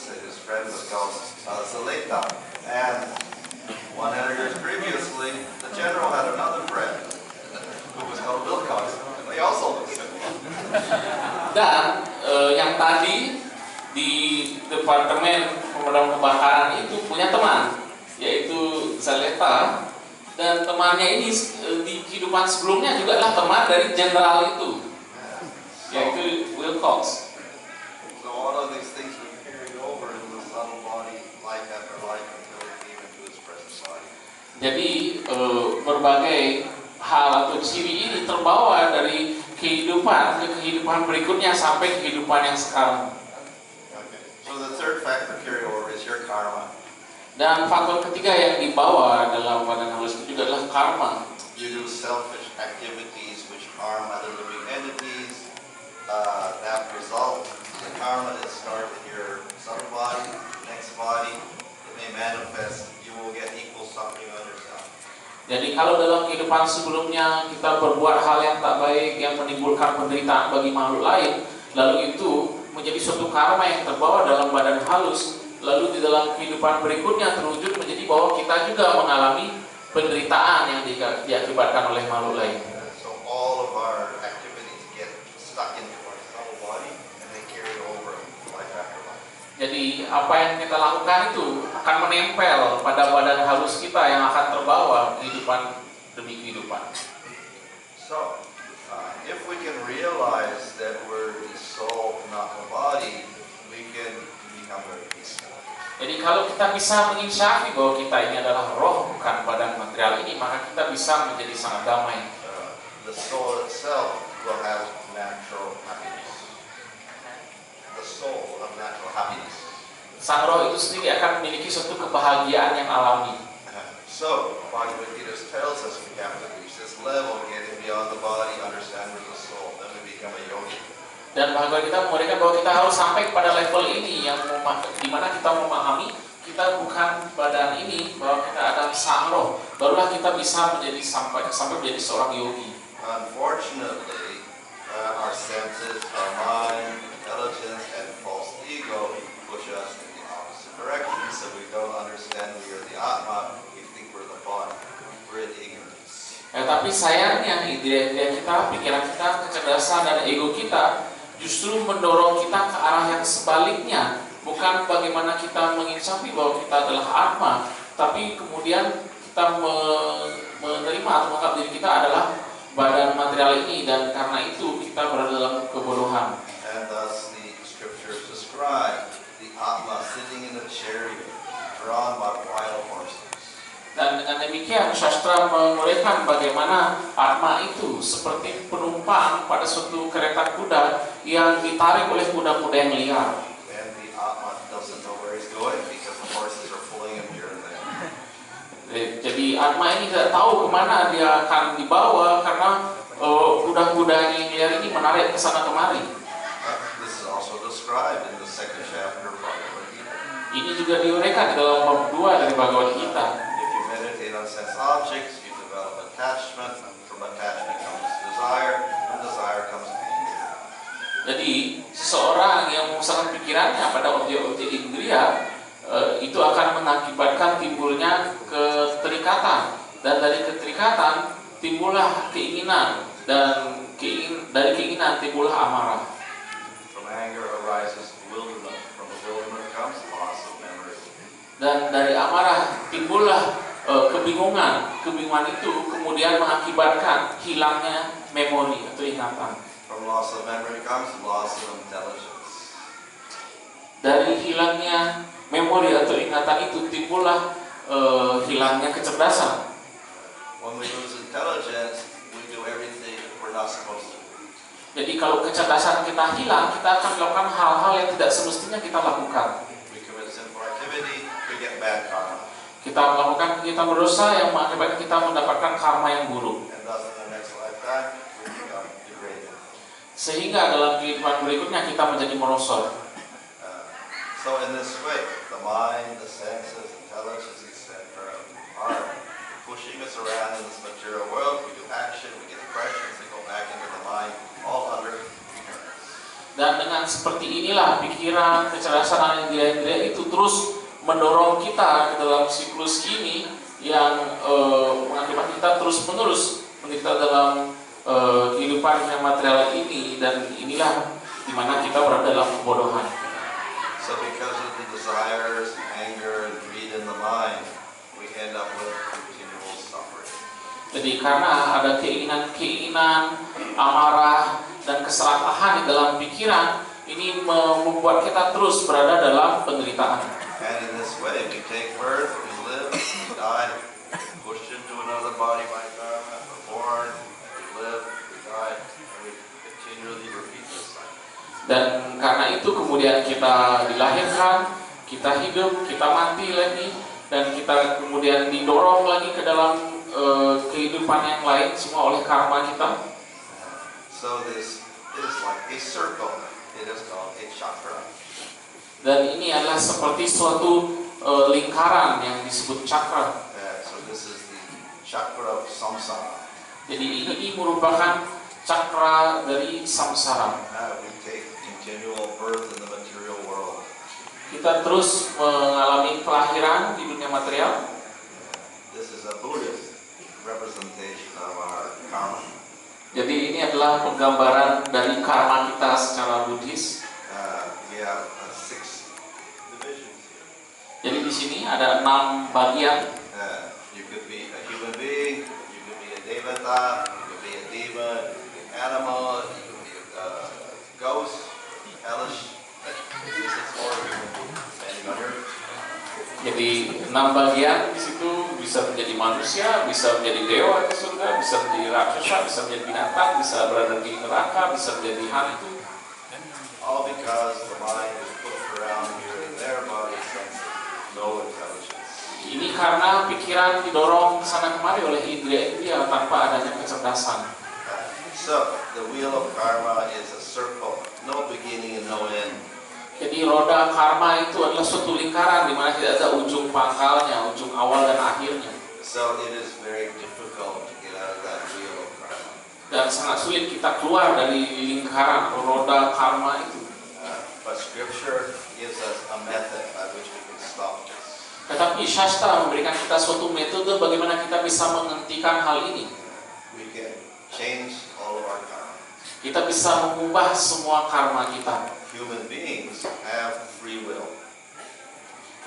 His friend was called Zaleta. And 100 years previously, the general had another friend who was called Wilcox. And they also looked similar. Dan yang tadi di departemen pemadam kebakaran itu punya teman, yaitu Zaleta, dan temannya ini di kehidupan sebelumnya juga adalah teman dari jenderal itu, yaitu Wilcox. So all of these things were carried over into the subtle body, life after life, until it came into its present body. Jadi berbagai hal atau ciri ini terbawa dari kehidupan ke kehidupan berikutnya sampai kehidupan yang sekarang. Okay. So the third factor carry over is your karma. Dan faktor ketiga yang dibawa dalam badan halus itu juga adalah karma. You do selfish activities which harm other living entities. That result, the karma is stored in your subtle body, next body. It may manifest. You will get equal suffering on yourself. Jadi kalau dalam kehidupan sebelumnya kita berbuat hal yang tak baik yang menimbulkan penderitaan bagi makhluk lain, lalu itu menjadi suatu karma yang terbawa dalam badan halus, lalu di dalam kehidupan berikutnya terwujud menjadi bahwa kita juga mengalami penderitaan yang diakibatkan oleh makhluk lain. So all apa yang kita lakukan itu akan menempel pada badan halus kita yang akan terbawa kehidupan demi kehidupan. So, if we can realize that we're the soul, not the body, we can become very peaceful. Jadi kalau kita bisa menginsyafi bahwa kita ini adalah roh bukan badan material ini, maka kita bisa menjadi sangat damai. The soul itself will have natural happiness. The soul of natural happiness. Sang roh itu sendiri akan memiliki suatu kebahagiaan yang alami. So, Bhagavad Gita tells us we have to reach this level, getting beyond the body, understanding the soul, then we become a yogi. Dan Bhagavad Gita memberikan bahwa kita harus sampai pada level ini yang di mana kita memahami kita bukan badan ini, bahwa kita adalah sang roh. Barulah kita bisa menjadi sampai menjadi seorang yogi. Unfortunately, our senses, our mind, intelligence, and false ego push us in the opposite direction. So we don't understand we are the Atma. We think we're the body. We're in ignorance. Tapi sayangnya indera-indera kita, pikiran kita, kecerdasan dan ego kita justru mendorong kita ke arah yang sebaliknya. Bukan bagaimana kita menginsafi bahwa kita adalah Atma, tapi kemudian kita menerima atau menganggap diri kita adalah badan material ini, dan karena itu kita berada dalam kebodohan. And thus the scriptures describe the Atma sitting in a chariot drawn by wild horses. Dan dengan demikian sastra menguraikan bagaimana Atma itu seperti penumpang pada suatu kereta kuda yang ditarik oleh kuda-kuda yang liar. And the Atma doesn't know where he's going because the horses are pulling him here and there. Jadi Atma ini tidak tahu kemana dia akan dibawa karena kuda-kuda yang liar ini menarik ke sana kemari. This is also described in the second chapter of Bhagavad Gita. Ini juga diuraikan di dalam bab 2 dari Bhagavad Gita. If you meditate on sense objects, you develop attachment. From attachment comes desire. From desire comes anger. Jadi seseorang yang memusatkan pikirannya pada objek-objek indria itu akan mengakibatkan timbulnya keterikatan, dan dari keterikatan timbullah keinginan, dan dari keinginan timbullah amarah. From anger arises bewilderment. From bewilderment comes loss of memory. Dan dari amarah timbullah kebingungan. Kebingungan itu kemudian mengakibatkan hilangnya memori atau ingatan. From loss of memory comes loss of intelligence. Dari hilangnya memori atau ingatan itu timbullah hilangnya kecerdasan. When we lose intelligence, we do everything we're not supposed to. Jadi kalau kecerdasan kita hilang, kita akan melakukan hal-hal yang tidak semestinya kita lakukan. We commit sinful activity, we get bad karma. Kita melakukan kegiatan berdosa yang mengakibatkan kita mendapatkan karma yang buruk. And thus in the next lifetime, we become degraded. Sehingga dalam kehidupan berikutnya kita menjadi merosot. So in this way, the mind, the senses, intelligence, etc. are pushing us around in this material world. We do action, we get impressions, they go back into the mind, all under ignorance. Dan dengan seperti inilah pikiran, kecerdasan dan indera-indera itu terus mendorong kita ke dalam siklus ini yang mengakibatkan kita terus-menerus menderita dalam kehidupan yang material ini, dan inilah di mana kita berada dalam kebodohan. So because of the desires, anger, and greed in the mind, we end up with continual suffering. Jadi karena ada keinginan, amarah, dan keserakahan di dalam pikiran, ini membuat kita terus berada dalam penderitaan. And in this way, we take birth, we live, we die, pushed into another body by karma, we're born, we live, we die, and we continually repeat this cycle. Dan karena itu kemudian kita dilahirkan, kita hidup, kita mati lagi, dan kita kemudian didorong lagi ke dalam kehidupan yang lain, semua oleh karma kita. So this is like a circle. It is called a chakra. Dan ini adalah seperti suatu lingkaran yang disebut cakra. So this is the chakra of samsara. Jadi ini merupakan cakra dari samsara. We take continual birth in the material world. Kita terus mengalami kelahiran di dunia material. This is a Buddhist representation of our karma. Jadi ini adalah penggambaran dari karma kita secara Buddhis. We have 6 divisions. di sini ada 6 bagian. You could be a human being, you could be a devata, you could be a demon, you could be an animal, you could be a ghost, hellish. This is for human beings, depending on your. Jadi 6 bagian di situ, bisa menjadi manusia, bisa menjadi dewa di surga, bisa menjadi raksasa, bisa menjadi binatang, bisa berada di neraka, bisa menjadi hantu. All because the mind is put around here and there by no intelligence. Ini karena pikiran didorong sana kemari oleh indera-indera tanpa adanya kecerdasan. So the wheel of karma is a circle, no beginning and no end. Jadi roda karma itu adalah suatu lingkaran di mana tidak ada ujung pangkalnya, ujung awal dan akhirnya. So it is very difficult to get out of that wheel of karma. Dan sangat sulit kita keluar dari lingkaran roda karma itu. But Scripture gives us a method by which we can stop this. Tetapi Shastra memberikan kita suatu metode bagaimana kita bisa menghentikan hal ini. We can change all of our karma. Kita bisa mengubah semua karma kita. Human beings have free will.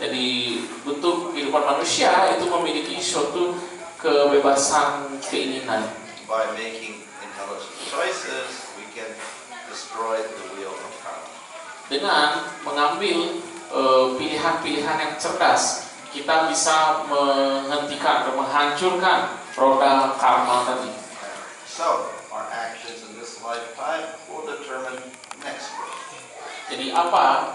Jadi bentuk kehidupan manusia itu memiliki suatu kebebasan keinginan. By making intelligent choices, we can destroy the wheel of karma. Dengan mengambil pilihan-pilihan yang cerdas, kita bisa menghentikan atau menghancurkan roda karma tadi. So, our actions in this lifetime will determine next life. Jadi apa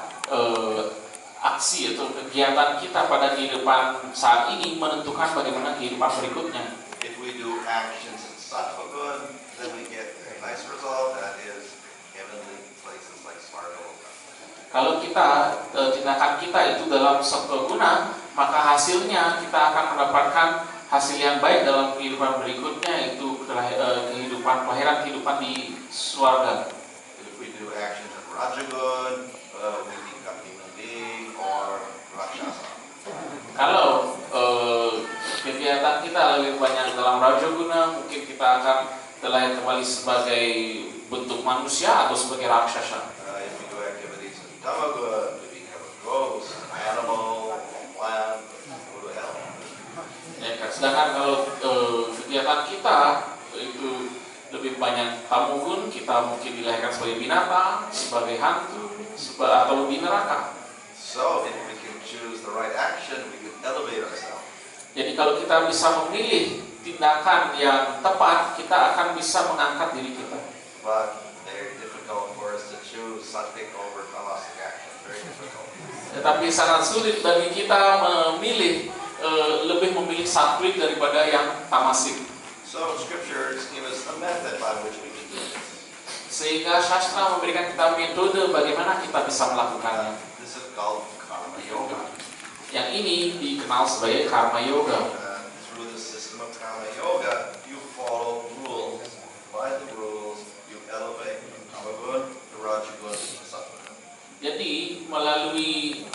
aksi atau kegiatan kita pada kehidupan saat ini menentukan bagaimana kehidupan berikutnya. If we do actions in sattva good, then we get a nice result, that is heavenly places like Svargaloka. Kalau kita tindakan kita itu dalam sattva guna, maka hasilnya kita akan mendapatkan hasil yang baik dalam kehidupan berikutnya, yaitu kehidupan kelahiran kehidupan di swarga. If we do actions in Rajagun, we become human being or Rakshasa. Kalau kegiatan kita lebih banyak dalam rajaguna, mungkin kita akan terlahir kembali sebagai bentuk manusia atau sebagai raksasa. If we do activities in Tamagun, we become a ghost, an animal, plant, go to hell. Ya, sedangkan kalau kegiatan kita itu lebih banyak tamugun, kita mungkin dilahirkan sebagai binatang, sebagai hantu, atau di neraka. So if we can choose the right action, we can elevate ourselves. Jadi kalau kita bisa memilih tindakan yang tepat, kita akan bisa mengangkat diri kita. But very difficult for us to choose sattvic over tamasic action. Very difficult. Tetapi sangat sulit bagi kita memilih lebih memilih sattwik daripada yang tamasik. So scriptures give us a method by which we can do this. Sehingga Shastra memberikan kita metode bagaimana kita bisa melakukannya. This is called karma yoga. Yang ini dikenal sebagai karma yoga. Through the system of karma yoga, you follow rules. By the rules, you elevate from tamagun to rajagun to sattvagun. Jadi melalui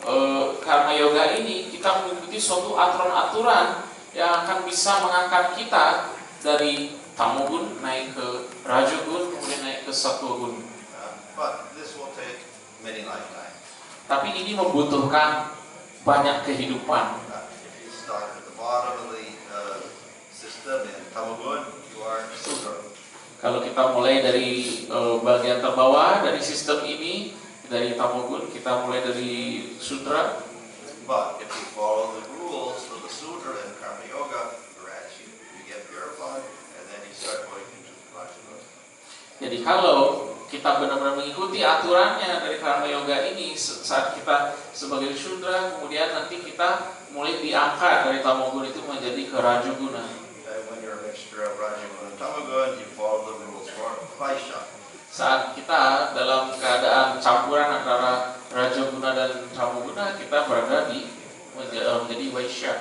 karma yoga ini kita mengikuti suatu aturan-aturan yang akan bisa mengangkat kita dari tamogun naik ke rajagun, kemudian naik ke sattvagun. But this will take many lifetimes. Tapi ini membutuhkan banyak kehidupan. If you start at the bottom of the system in tamagun, you are sudra. Kalau kita mulai dari bagian terbawah dari sistem ini, dari tamogun, kita mulai dari sudra. But if you follow the rules of the sudra and karma yoga, gradually you get purified, and then you start going into rajagun. Jadi kalau kita benar-benar mengikuti aturannya dari karma yoga ini, saat kita sebagai sudra, kemudian nanti kita mulai diangkat dari tamogun itu menjadi ke rajaguna. And when you're a mixture of rajagun and tamagun, you follow the rules for vaishya. Saat kita dalam keadaan campuran antara rajaguna dan tamoguna, kita berada di menjadi vaishya.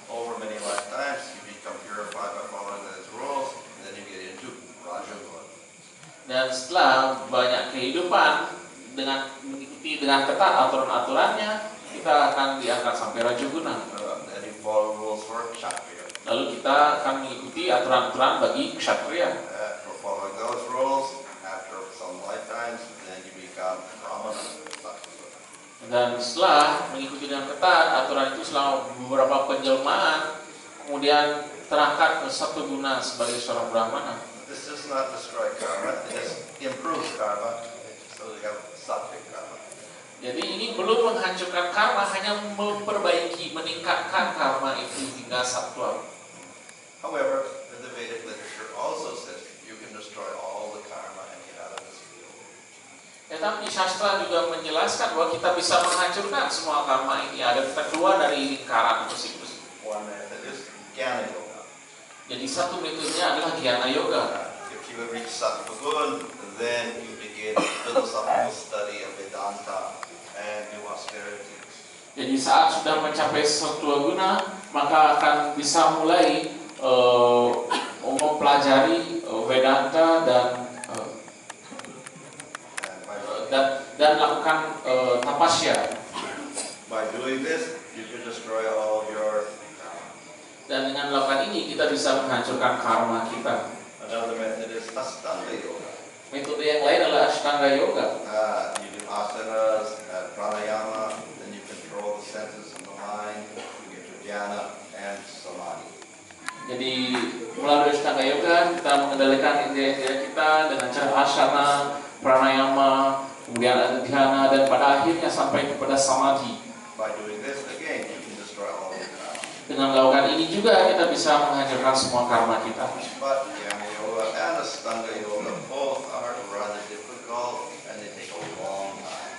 Over many lifetimes, you become purified by following those rules, and then you get into rajagun. Dan setelah banyak kehidupan dengan mengikuti dengan ketat aturan-aturannya, kita akan diangkat sampai rajaguna. Then you follow rules for kshatriya. Lalu kita akan mengikuti aturan-aturan bagi kshatriya. For following those rules, after some lifetimes, then you become brahmana. Dan setelah mengikuti dengan ketat aturan itu selama beberapa penjelmaan, kemudian terangkat ke satu guna sebagai seorang brahmana. This does not destroy karma, it just improves karma. So we have sattvic karma. Jadi ini belum menghancurkan karma, hanya memperbaiki, meningkatkan karma itu hingga sattva. However, the Vedic literature also says you can destroy all the karma and get out of this field. Tetapi sastra juga menjelaskan bahwa kita bisa menghancurkan semua karma ini agar kita keluar dari lingkaran atau siklus. One method is Jnana Yoga. Jadi satu metodenya adalah Jnana Yoga. If you reach Sattva Gun, then you begin philosophical study of Vedanta and new austerities. Jadi saat sudah mencapai Sattva Guna, maka akan bisa mulai mempelajari Vedanta dan lakukan tapasya. By doing this, you can destroy all your karma. Dan dengan melakukan ini kita bisa menghancurkan karma kita. Another method is Ashtanga Yoga. Metode yang lain adalah Ashtanga Yoga. You do asanas, pranayama, then you control the senses of the mind, you get to jhana and samadhi. Jadi melalui Ashtanga Yoga kita mengendalikan indera-indera kita dengan cara asana, pranayama, kemudian ada dhyana, dan pada akhirnya sampai kepada samadhi. By doing this, again, you can destroy all the karma. Dengan melakukan ini juga kita bisa menghancurkan semua karma kita. But Jnana Yoga and Ashtanga Yoga both are rather difficult and they take a long time.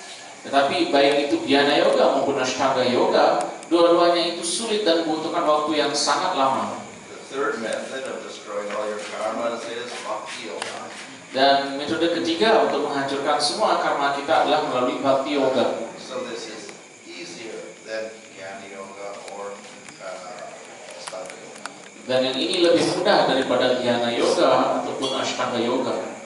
Tetapi baik itu Jnana Yoga maupun Ashtanga Yoga, dua-duanya itu sulit dan membutuhkan waktu yang sangat lama. The third method of destroying all your karmas is Bhakti Yoga. Dan metode ketiga untuk menghancurkan semua karma kita adalah melalui Bhakti Yoga. So this is easier than Jnana Yoga or Ashtanga Yoga. Dan yang ini lebih mudah daripada Jnana Yoga ataupun Ashtanga Yoga.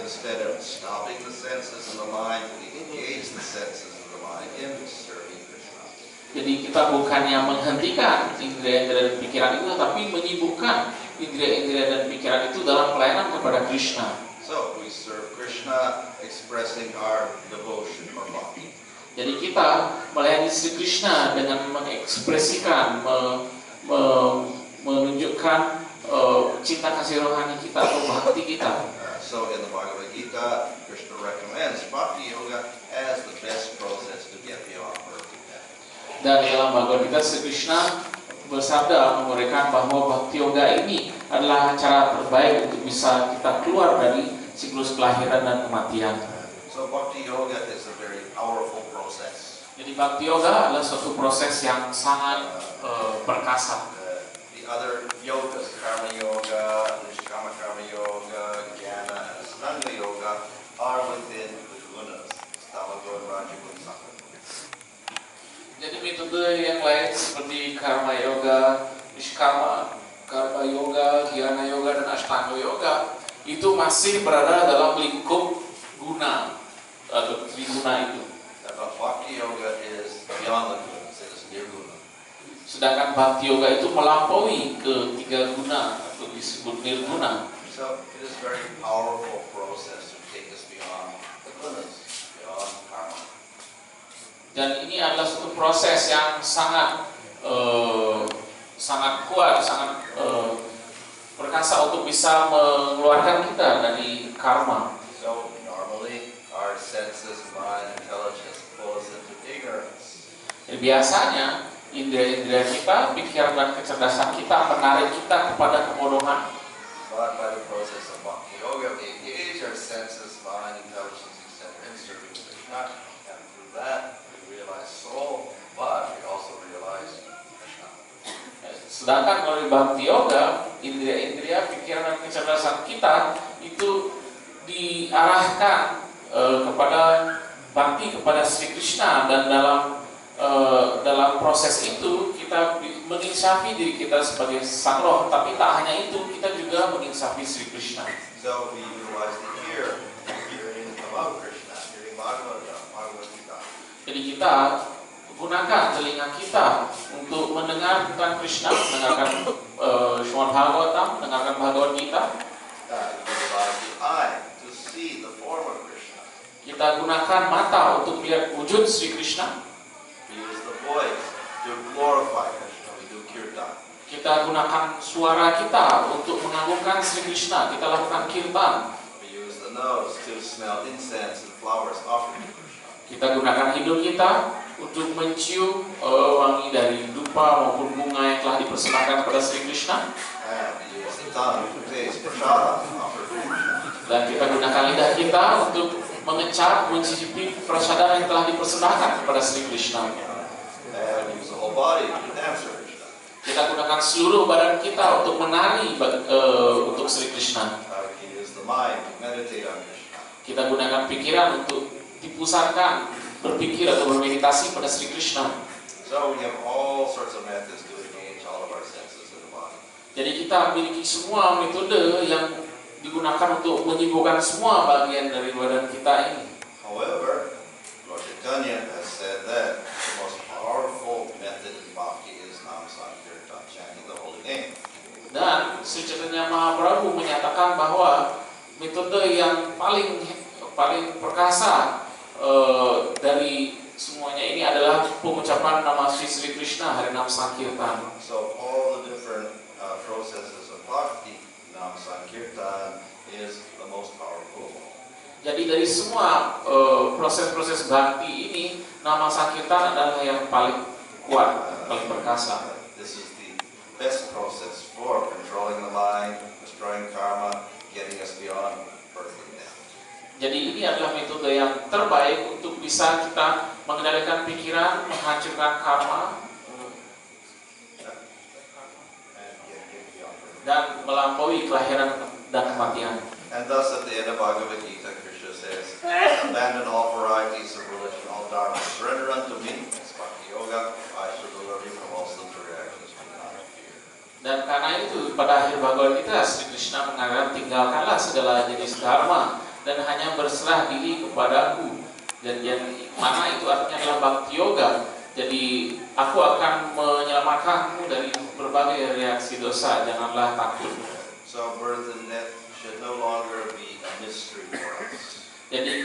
Instead of stopping the senses of the mind, we engage the senses of the mind in serving Krishna. Jadi kita bukannya menghentikan indera-indera dan pikiran itu, tapi menyibukkan indera-indera dan pikiran itu dalam pelayanan kepada Krishna. So we serve Krishna, expressing our devotion or bhakti. Jadi kita melayani Sri Krishna dengan mengekspresikan, menunjukkan cinta kasih rohani kita atau bhakti kita. So in the Bhagavad Gita, Krishna recommends Bhakti Yoga as the best process to get beyond birth and death. Dan dalam Bhagavad Gita, Sri Krishna bersabda memberikan bahwa Bhakti Yoga ini adalah cara terbaik untuk bisa kita keluar dari siklus kelahiran dan kematian. So Bhakti Yoga is a very powerful process. Jadi Bhakti Yoga adalah suatu proses yang sangat perkasa. The other yogas, Karma Yoga, Nishkama Karma Yoga, Jnana, and Ashtanga Yoga are within the gunas, Stamagun, Rajagun, Sattvagun. Jadi metode yang lain seperti Karma Yoga, Nishkama Karma Yoga, Jnana Yoga, dan Ashtanga Yoga itu masih berada dalam lingkup guna atau triguna itu. But Bhakti Yoga is beyond the gunas, it is nirguna. Sedangkan Bhakti Yoga itu melampaui ke tiga guna atau disebut nirguna. So it is a very powerful process to take us beyond the gunas, beyond karma. Dan ini adalah suatu proses yang sangat kuat, sangat perkasa untuk bisa mengeluarkan kita dari karma. So normally our senses, mind, intelligence pull us into ignorance. Jadi biasanya indera-indera kita, pikiran dan kecerdasan kita menarik kita kepada kebodohan. But by the process of Bhakti Yoga, we engage our senses, mind, intelligence, etc. in serving Krishna, and through that we realize soul, but we also realize Krishna. Sedangkan melalui Bhakti Yoga, indera-indera, pikiran dan kecerdasan kita itu diarahkan kepada bakti kepada Sri Krishna, dan dalam proses itu kita menginsafi diri kita sebagai sang roh, tapi tak hanya itu, kita juga menginsafi Sri Krishna. So we utilize the ear, hearing about Krishna, hearing Bhagavad Gita. Jadi kita gunakan telinga kita untuk mendengar tentang Krishna, mendengarkan Srimad Bhagavatam, mendengarkan Bhagavad Gita. We utilize the eye to see the form of Krishna. Kita gunakan mata untuk melihat wujud Sri Krishna. We use the voice to glorify Krishna. We do kirtan. Kita gunakan suara kita untuk mengagungkan Sri Krishna. Kita lakukan kirtan. We use the nose to smell incense and flowers offered to Krishna. Kita gunakan hidung kita untuk mencium wangi dari dupa maupun bunga yang telah dipersembahkan kepada Sri Krishna. And we use the tongue to taste prasada offered to Krishna. Dan kita gunakan lidah kita untuk mengecap, mencicipi prasada yang telah dipersembahkan kepada Sri Krishna. And we use the whole body to dance for Krishna. Kita gunakan seluruh badan kita untuk menari untuk Sri Krishna. We use the mind to meditate on Krishna. Kita gunakan pikiran untuk dipusatkan, berpikir atau bermeditasi pada Sri Krishna. So we have all sorts of methods to engage all of our senses in the body. Jadi kita memiliki semua metode yang digunakan untuk menyibukkan semua bagian dari badan kita ini. However, Lord Chaitanya has said that the most powerful method in bhakti is Nam Sankirtan, chanting the holy name. Dan Sri Chaitanya Mahaprabhu menyatakan bahwa metode yang paling perkasa dari semuanya ini adalah pengucapan nama Sri Krishna, Harinam Sankirtan. So all the different processes of bhakti, Nam Sankirtan is the most powerful. Jadi dari semua proses-proses bhakti ini, nama Sankirtan adalah yang paling kuat, paling perkasa. This is the best process for controlling the mind, destroying karma, getting us beyond birth and death. Jadi ini adalah metode yang terbaik untuk bisa kita mengendalikan pikiran, menghancurkan karma, dan melampaui kelahiran dan kematian. And thus at the end of Bhagavad Gita, Krishna says, abandon all varieties of religion, all dharma, surrender unto me, it's Bhakti Yoga, I shall deliver you from all slippery reactions, do not fear. Dan karena itu pada akhir Bhagavad Gita, Sri Krishna mengatakan, tinggalkanlah segala jenis dharma dan hanya berserah diri kepadaku. Dan yang mana itu artinya adalah Bhakti Yoga. Jadi aku akan menyelamatkanmu dari berbagai reaksi dosa, janganlah takut. So birth and death should no longer be a mystery for us. Jadi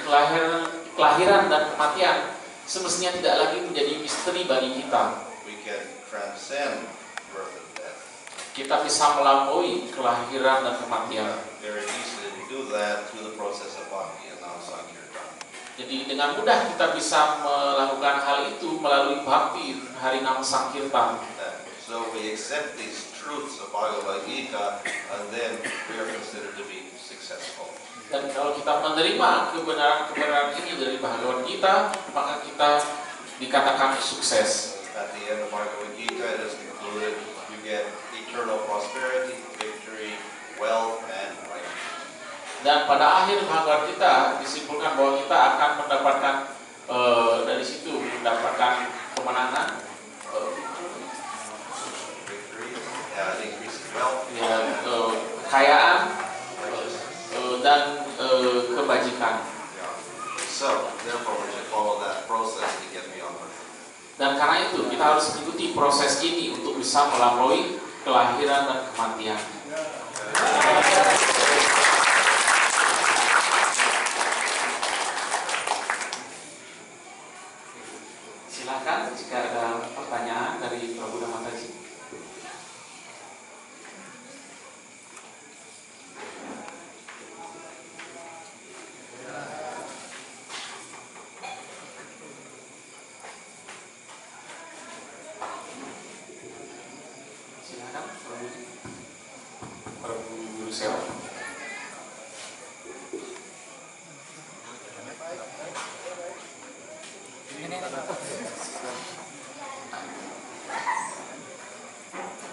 kelahiran dan kematian semestinya tidak lagi menjadi misteri bagi kita. We can transcend birth and death. Kita bisa melampaui kelahiran dan kematian. Very easily we do that through the process of bhakti and Nam Sankirtan. Jadi dengan mudah kita bisa melakukan hal itu melalui bhakti Harinam Sankirtan. So we accept these truths of Bhagavad Gita and then we are considered to be successful. Dan kalau kita menerima kebenaran-kebenaran ini dari Bhagavad Gita, maka kita dikatakan sukses. At the end of Bhagavad Gita it is concluded you get eternal prosperity, victory, wealth, and righteousness. Dan pada akhir Bhagavad Gita disimpulkan bahwa kita akan mendapatkan dari situ mendapatkan kemenangan, kekayaan dan kebajikan. So, therefore, we should follow that process to get beyond birth. Dan karena itu kita harus mengikuti proses ini untuk bisa melampaui kelahiran dan kematian. Silakan jika ada pertanyaan dari Prabu Damataji.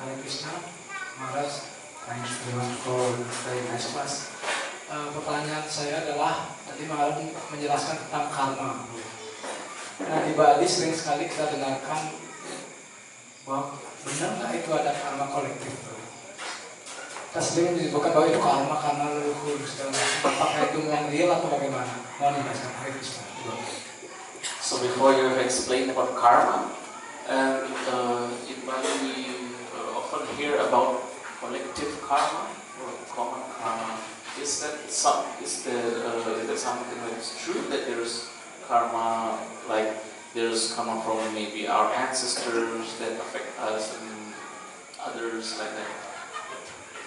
Hare Krishna, Maharaj, thanks very much for very nice class. Pertanyaan saya adalah tadi Maharaj menjelaskan tentang karma. Nah di Bali sering sekali kita dengarkan bahwa benar nggak itu ada karma kolektif? Kita sering disebutkan bahwa itu karma karena leluhur segala macam. Apakah itu yang real atau bagaimana? Mohon dijelaskan. Hare Krishna. So before you have explained about karma, and in Bali we often hear about collective karma or common karma. is that something that's true that there's karma, like there's karma from maybe our ancestors that affect us and others like that?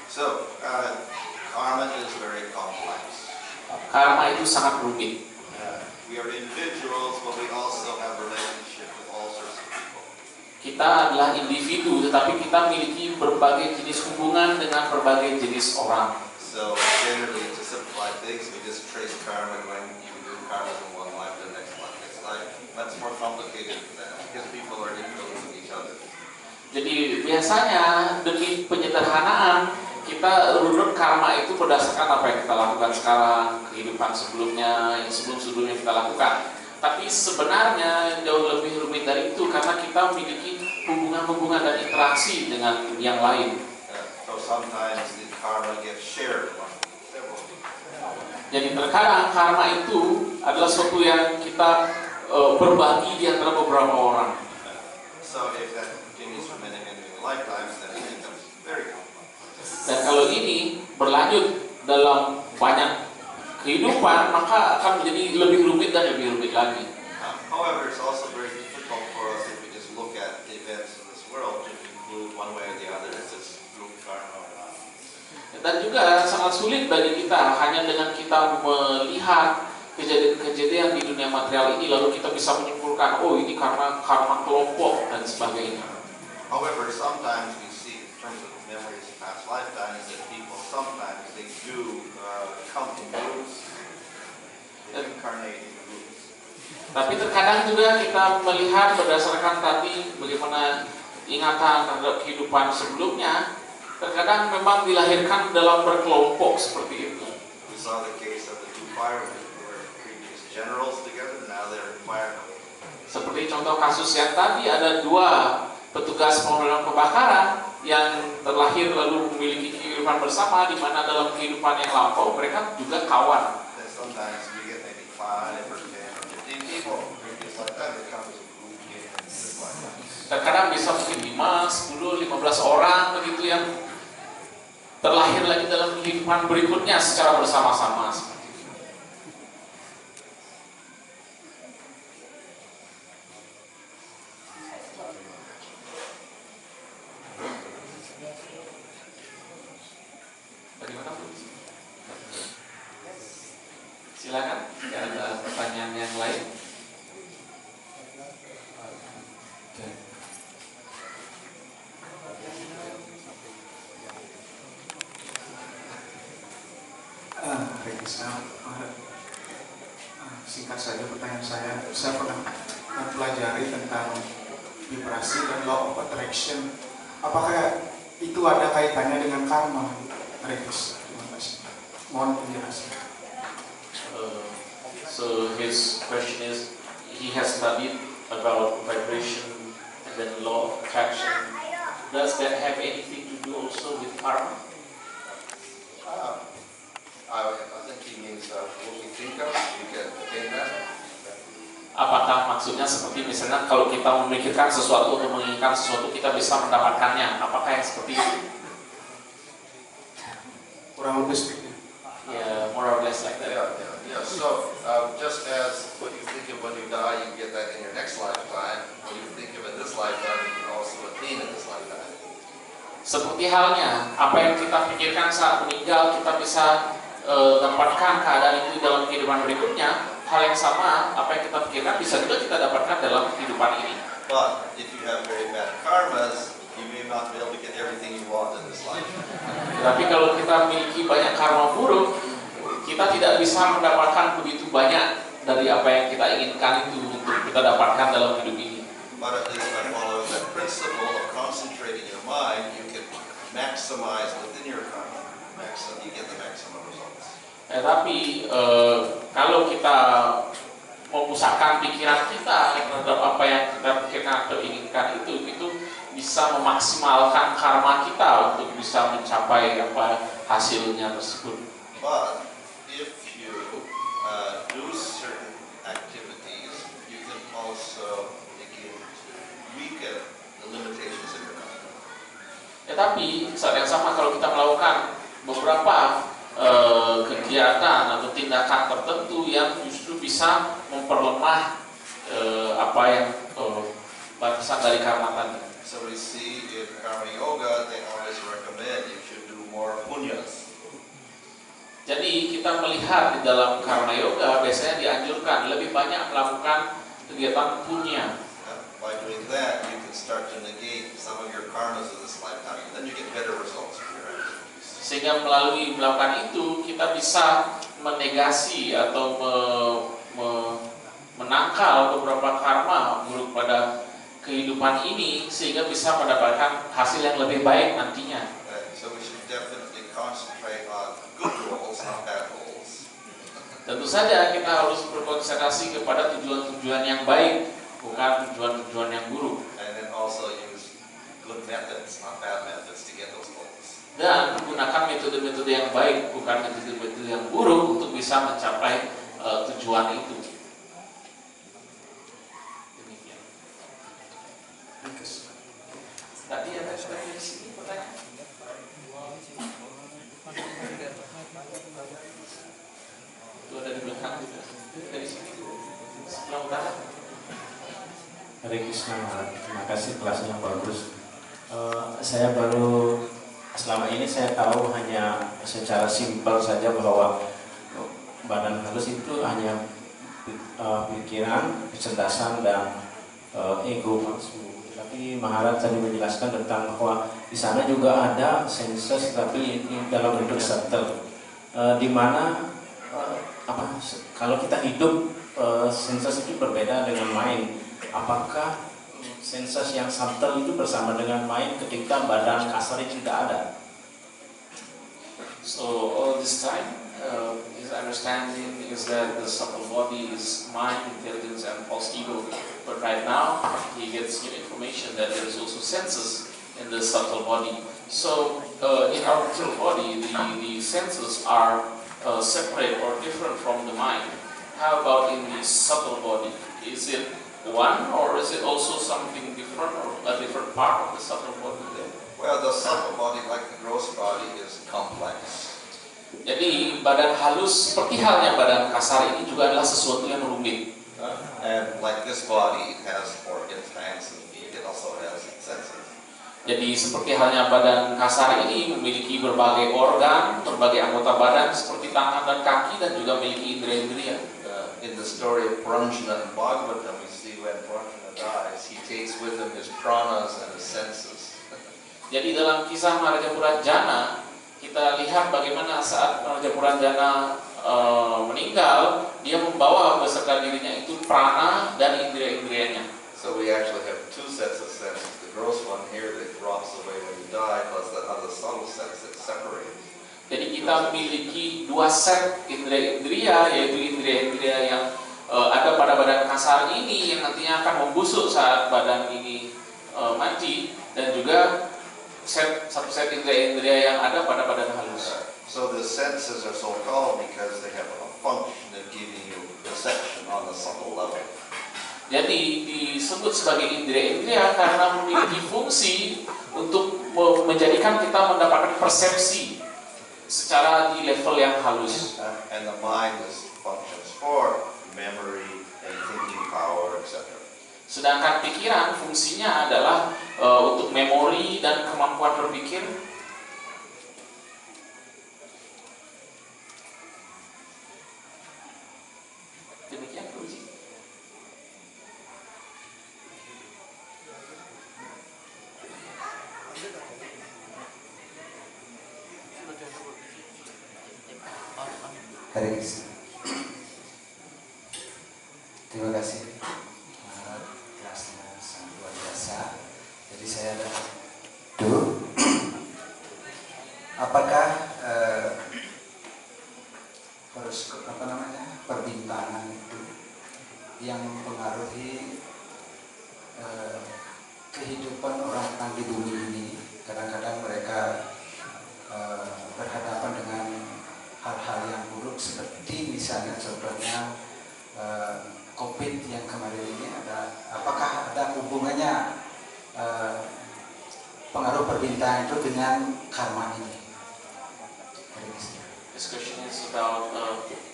So, karma is very complex. Karma itu sangat rumit. We are individuals, but we also have relationship with all sorts of people. Kita adalah individu, tetapi kita memiliki berbagai jenis hubungan dengan berbagai jenis orang. So generally, to simplify things, we just trace karma when you do karma from one life to the next life. It's like that's more complicated than that because people are influencing each other. Jadi biasanya demi penyederhanaan kita runut karma itu berdasarkan apa yang kita lakukan sekarang, kehidupan sebelumnya, yang sebelum-sebelumnya kita lakukan. Tapi sebenarnya jauh lebih rumit dari itu karena kita memiliki hubungan-hubungan dan interaksi dengan yang lain. So sometimes the karma gets shared among several people. Jadi terkadang karma itu adalah sesuatu yang kita berbagi di antara beberapa orang. So if that continues for many lifetimes, then it becomes very complex. Dan kalau ini berlanjut dalam banyak kehidupan, maka akan menjadi lebih rumit dan lebih rumit lagi. However, it's also very difficult for us if we just look at the events in this world to conclude one way or the other if it's through karma or not. Dan juga sangat sulit bagi kita hanya dengan kita melihat kejadian-kejadian di dunia material ini lalu kita bisa menyimpulkan, oh ini karena karma kelompok dan sebagainya. However, sometimes we see in terms of memories of past lifetimes that people sometimes they do come in groups, they incarnate in groups. Tapi terkadang juga kita melihat berdasarkan tadi bagaimana ingatan terhadap kehidupan sebelumnya, terkadang memang dilahirkan dalam berkelompok seperti itu. We saw the case of the two firemen who were previous generals together, now they're firemen. Seperti contoh kasus yang tadi ada dua petugas pemadam kebakaran yang terlahir lalu memiliki kehidupan bersama di mana dalam kehidupan yang lampau mereka juga kawan. Then sometimes we get maybe 5 or 10 or 15 people, previous lifetime, it comes in group in this lifetime. Terkadang bisa mungkin 5, 10, 15 orang begitu yang terlahir lagi dalam kehidupan berikutnya secara bersama-sama. Bagaimana Bu? Silakan, ada pertanyaan yang lain? Singkat saja pertanyaan saya pernah mempelajari tentang vibrasi dan law of attraction. Apakah itu ada kaitannya dengan karma? Regis, terima kasih. Mohon penjelasan. So his question is, he has studied about vibration and then law of attraction. Does that have anything to do also with karma? I think he means what we think of, we can attain that. Apakah maksudnya seperti misalnya kalau kita memikirkan sesuatu atau menginginkan sesuatu kita bisa mendapatkannya? Apakah yang seperti itu? Kurang lebih seperti itu. Yeah, more or less like that. Yeah. So just as what you think of when you die, you get that in your next lifetime. What you think of in this lifetime, you can also attain in this lifetime. Seperti halnya apa yang kita pikirkan saat meninggal kita bisa dapatkan keadaan itu dalam kehidupan berikutnya. Hal yang sama apa yang kita pikirkan bisa juga kita dapatkan dalam kehidupan ini. But if you have very bad karmas, you may not be able to get everything you want in this life. Tapi kalau kita memiliki banyak karma buruk, kita tidak bisa mendapatkan begitu banyak dari apa yang kita inginkan itu untuk kita dapatkan dalam hidup ini. But at least by following that principle of concentrating your mind, you can maximize within your karma. You get the maximum results. Tapi kalau kita memusatkan pikiran kita terhadap apa yang kita pikirkan atau inginkan itu bisa memaksimalkan karma kita untuk bisa mencapai apa hasilnya tersebut. But if you do certain activities, you can also begin to weaken the limitations of your karma. Tapi saat yang sama kalau kita melakukan beberapa kegiatan atau tindakan tertentu yang justru bisa memperlemah apa yang batasan dari karma tadi. So we see in Karma Yoga, they always recommend you should do more punyas. Jadi kita melihat di dalam karma yoga biasanya dianjurkan lebih banyak melakukan kegiatan punya. By doing that, you can start to negate some of your karmas of this lifetime. Then you get better results from your activities. Sehingga melalui melakukan itu kita bisa menegasi atau menangkal beberapa karma buruk pada kehidupan ini sehingga bisa mendapatkan hasil yang lebih baik nantinya. So we should definitely concentrate on good roles, not bad roles. Tentu saja kita harus berkonsentrasi kepada tujuan-tujuan yang baik, bukan tujuan-tujuan yang buruk. And then also use good methods, not bad methods, to get those goals. Dan menggunakan metode-metode yang baik, bukan metode-metode yang buruk untuk bisa mencapai tujuan itu. Demikian. Tadi ada di sini pertanyaan. Itu ada di belakang juga. Dari sini sebelah utara. Hare Krishna, terima kasih kelasnya bagus. Saya baru selama ini saya tahu hanya secara simpel saja bahwa badan halus itu hanya pikiran, kecerdasan dan ego palsu. Tapi Maharaj tadi menjelaskan tentang bahwa di sana juga ada senses tapi ini dalam bentuk subtle, di mana kalau kita hidup senses itu berbeda dengan mind. Apakah senses yang subtle itu bersama dengan mind ketika badan kasar itu tidak ada? So all this time, his understanding is that the subtle body is mind, intelligence, and false ego. But right now, he gets new information that there is also senses in the subtle body. So in our material body, the senses are separate or different from the mind. How about in the subtle body? Is it one, or is it also something different, or a different part of the subtle body there? Well, the subtle body, like the gross body, is complex. Jadi badan halus seperti halnya badan kasar ini juga adalah sesuatu yang rumit. And like this body, it has organs, hands, and feet. It also has senses. Jadi seperti halnya badan kasar ini memiliki berbagai organ, berbagai anggota badan seperti tangan dan kaki dan juga memiliki indera-indera. In the story of Pranjana and Bhagavatam, we see when Pranjana dies, he takes with him his pranas and his senses. Jadi dalam kisah Maharaja Puranjana, kita lihat bagaimana saat Maharaja Puranjana meninggal, dia membawa beserta dirinya itu prana dan indera-inderanya. So we actually have two sets of senses. The gross one here that drops away when you die, plus the other subtle sense that separates. Jadi kita memiliki dua set indera-indera, yaitu indera-indera yang ada pada badan kasar ini yang nantinya akan membusuk saat badan ini mati, dan juga satu set indera-indera yang ada pada badan halus. So the senses are so called because they have a function of giving you perception on the subtle level. Jadi disebut sebagai indera-indera karena memiliki fungsi untuk menjadikan kita mendapatkan persepsi secara di level yang halus. And the mind is functions for memory and thinking power, etc. Sedangkan pikiran fungsinya adalah untuk memori dan kemampuan berpikir. Demikian, Guruji. Hare Krishna. Terima kasih. Kelasnya sangat luar biasa. Jadi saya ada apakah perbintangan itu yang mempengaruhi kehidupan orang-orang di bumi ini? Kadang-kadang mereka berhadapan dengan hal-hal yang buruk seperti misalnya contohnya COVID yang kemarin ini apakah ada hubungannya pengaruh perbintangan itu dengan karma ini? This question is is about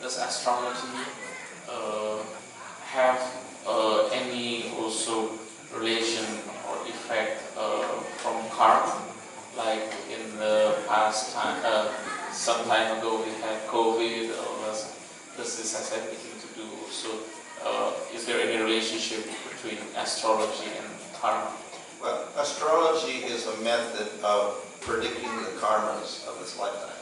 does astrology have any also relation or effect from karma? Like in the past time, some time ago we had COVID, does this has anything to do? So, is there any relationship between astrology and karma? Well, astrology is a method of predicting the karmas of this lifetime.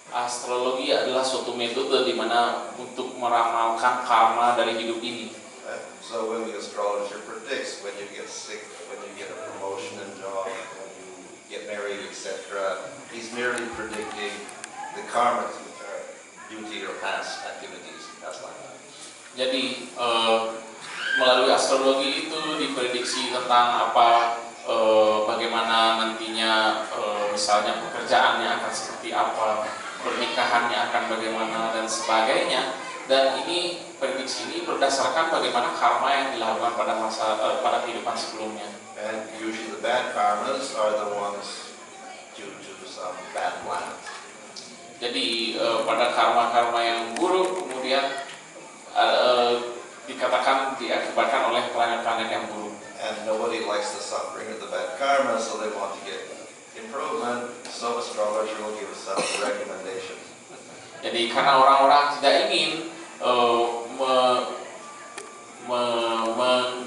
Astrologi adalah suatu metode di mana untuk meramalkan karma dari hidup ini. Right? So when the astrologer predicts when you get sick, when you get a promotion in job, when you get married, etc., he's merely predicting the karmas which are due to your past activities, past lifetime. Jadi melalui astrologi itu diprediksi tentang apa, bagaimana nantinya, misalnya pekerjaannya akan seperti apa, pernikahannya akan bagaimana dan sebagainya. Dan ini prediksi ini berdasarkan bagaimana karma yang dilakukan pada kehidupan sebelumnya. And usually the bad karmas are the ones due to some bad plans. Jadi pada karma-karma yang buruk kemudian dikatakan diakibatkan oleh planet-planet yang buruk. And nobody likes the suffering of the bad karma, so they want to get improvement. So astrologer will give us some recommendations. Jadi karena orang-orang tidak ingin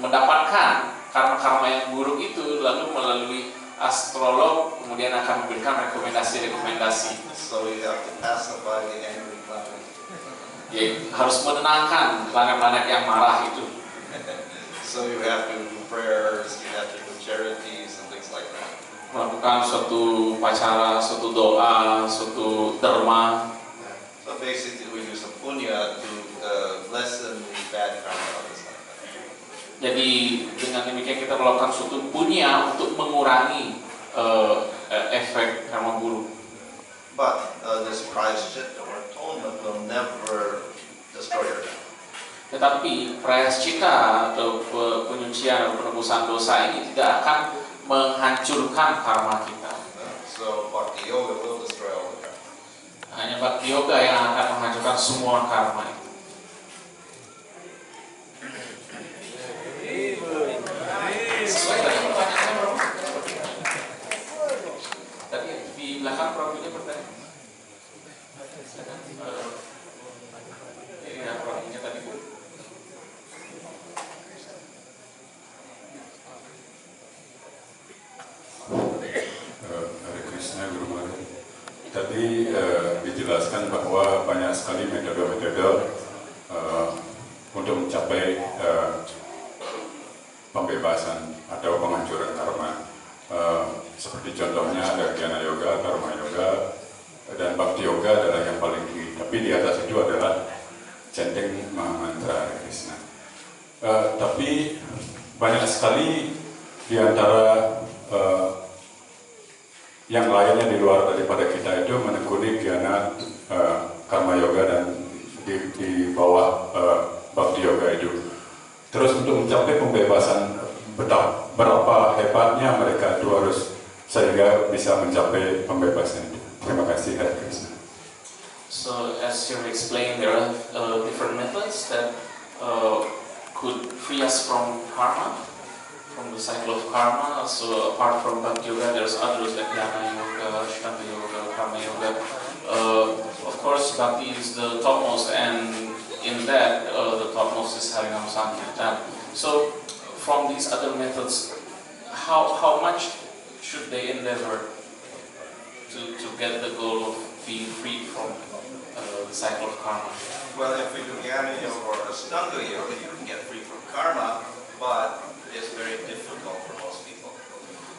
mendapatkan karma-karma yang buruk itu, lalu melalui astrolog kemudian akan memberikan rekomendasi-rekomendasi. So you have to pacify the angry planet. Ya, harus menenangkan planet-planet yang marah itu. So you have to do prayers, you have to do charities and things like that. Melakukan suatu upacara, suatu doa, suatu dharma. So basically we do some punya to lessen the bad karma of this lifetime. Jadi dengan demikian kita melakukan suatu punya untuk mengurangi efek karma buruk. But this prayashchitta or atonement will never destroy your karma. Tetapi prayascita atau penyucian atau penebusan dosa ini tidak akan menghancurkan karma kita. So bhakti yoga will destroy all the karma. Hanya bhakti yoga yang akan menghancurkan semua karma itu. Sesuai tadi pertanyaannya bro. Tadi di belakang profilnya bertanya. Ini profilnya tadi bu. Hare Krishna Guru Maharaj. Tadi dijelaskan bahwa banyak sekali metode-metode untuk mencapai pembebasan atau penghancuran karma. Seperti contohnya ada Jnana Yoga, Karma Yoga, dan Bhakti Yoga adalah yang paling tinggi. Tapi di atas itu adalah chanting mantra Hare Krishna. Tapi banyak sekali di antara yang lainnya di luar daripada kita itu menekuni Jnana Karma Yoga dan di bawah Bhakti Yoga itu. Terus untuk mencapai pembebasan, berapa hebatnya mereka itu harus sehingga bisa mencapai pembebasan itu. Terima kasih, Hare Krishna. So as you explained, there are different methods that could free us from karma, from the cycle of karma. So apart from Bhakti Yoga, there's others like Jnana Yoga, Ashtanga Yoga, Karma Yoga. Of course, Bhakti is the topmost, and in that, the topmost is Harinam Sankirtan. So from these other methods, how much should they endeavor to get the goal of being free from the cycle of karma? Well, if we do Jnana Yoga or Ashtanga Yoga, you can get free from karma, but it's very difficult for most people.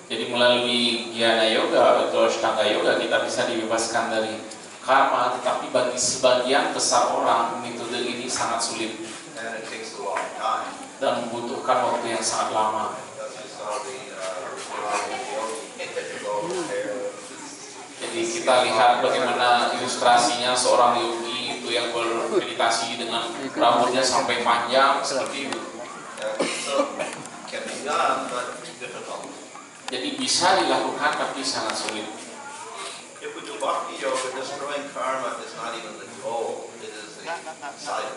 Jadi melalui Jnana Yoga atau Ashtanga Yoga kita bisa dibebaskan dari karma, tetapi bagi sebagian besar orang metode ini sangat sulit And it takes a long time. dan membutuhkan waktu yang sangat lama. As you saw Jadi kita lihat bagaimana ilustrasinya seorang yogi itu yang bermeditasi dengan rambutnya sampai panjang seperti itu. So can be done, but difficult. Jadi bisa dilakukan tapi sangat sulit. If we do bhakti yoga, destroying karma is not even the goal. side.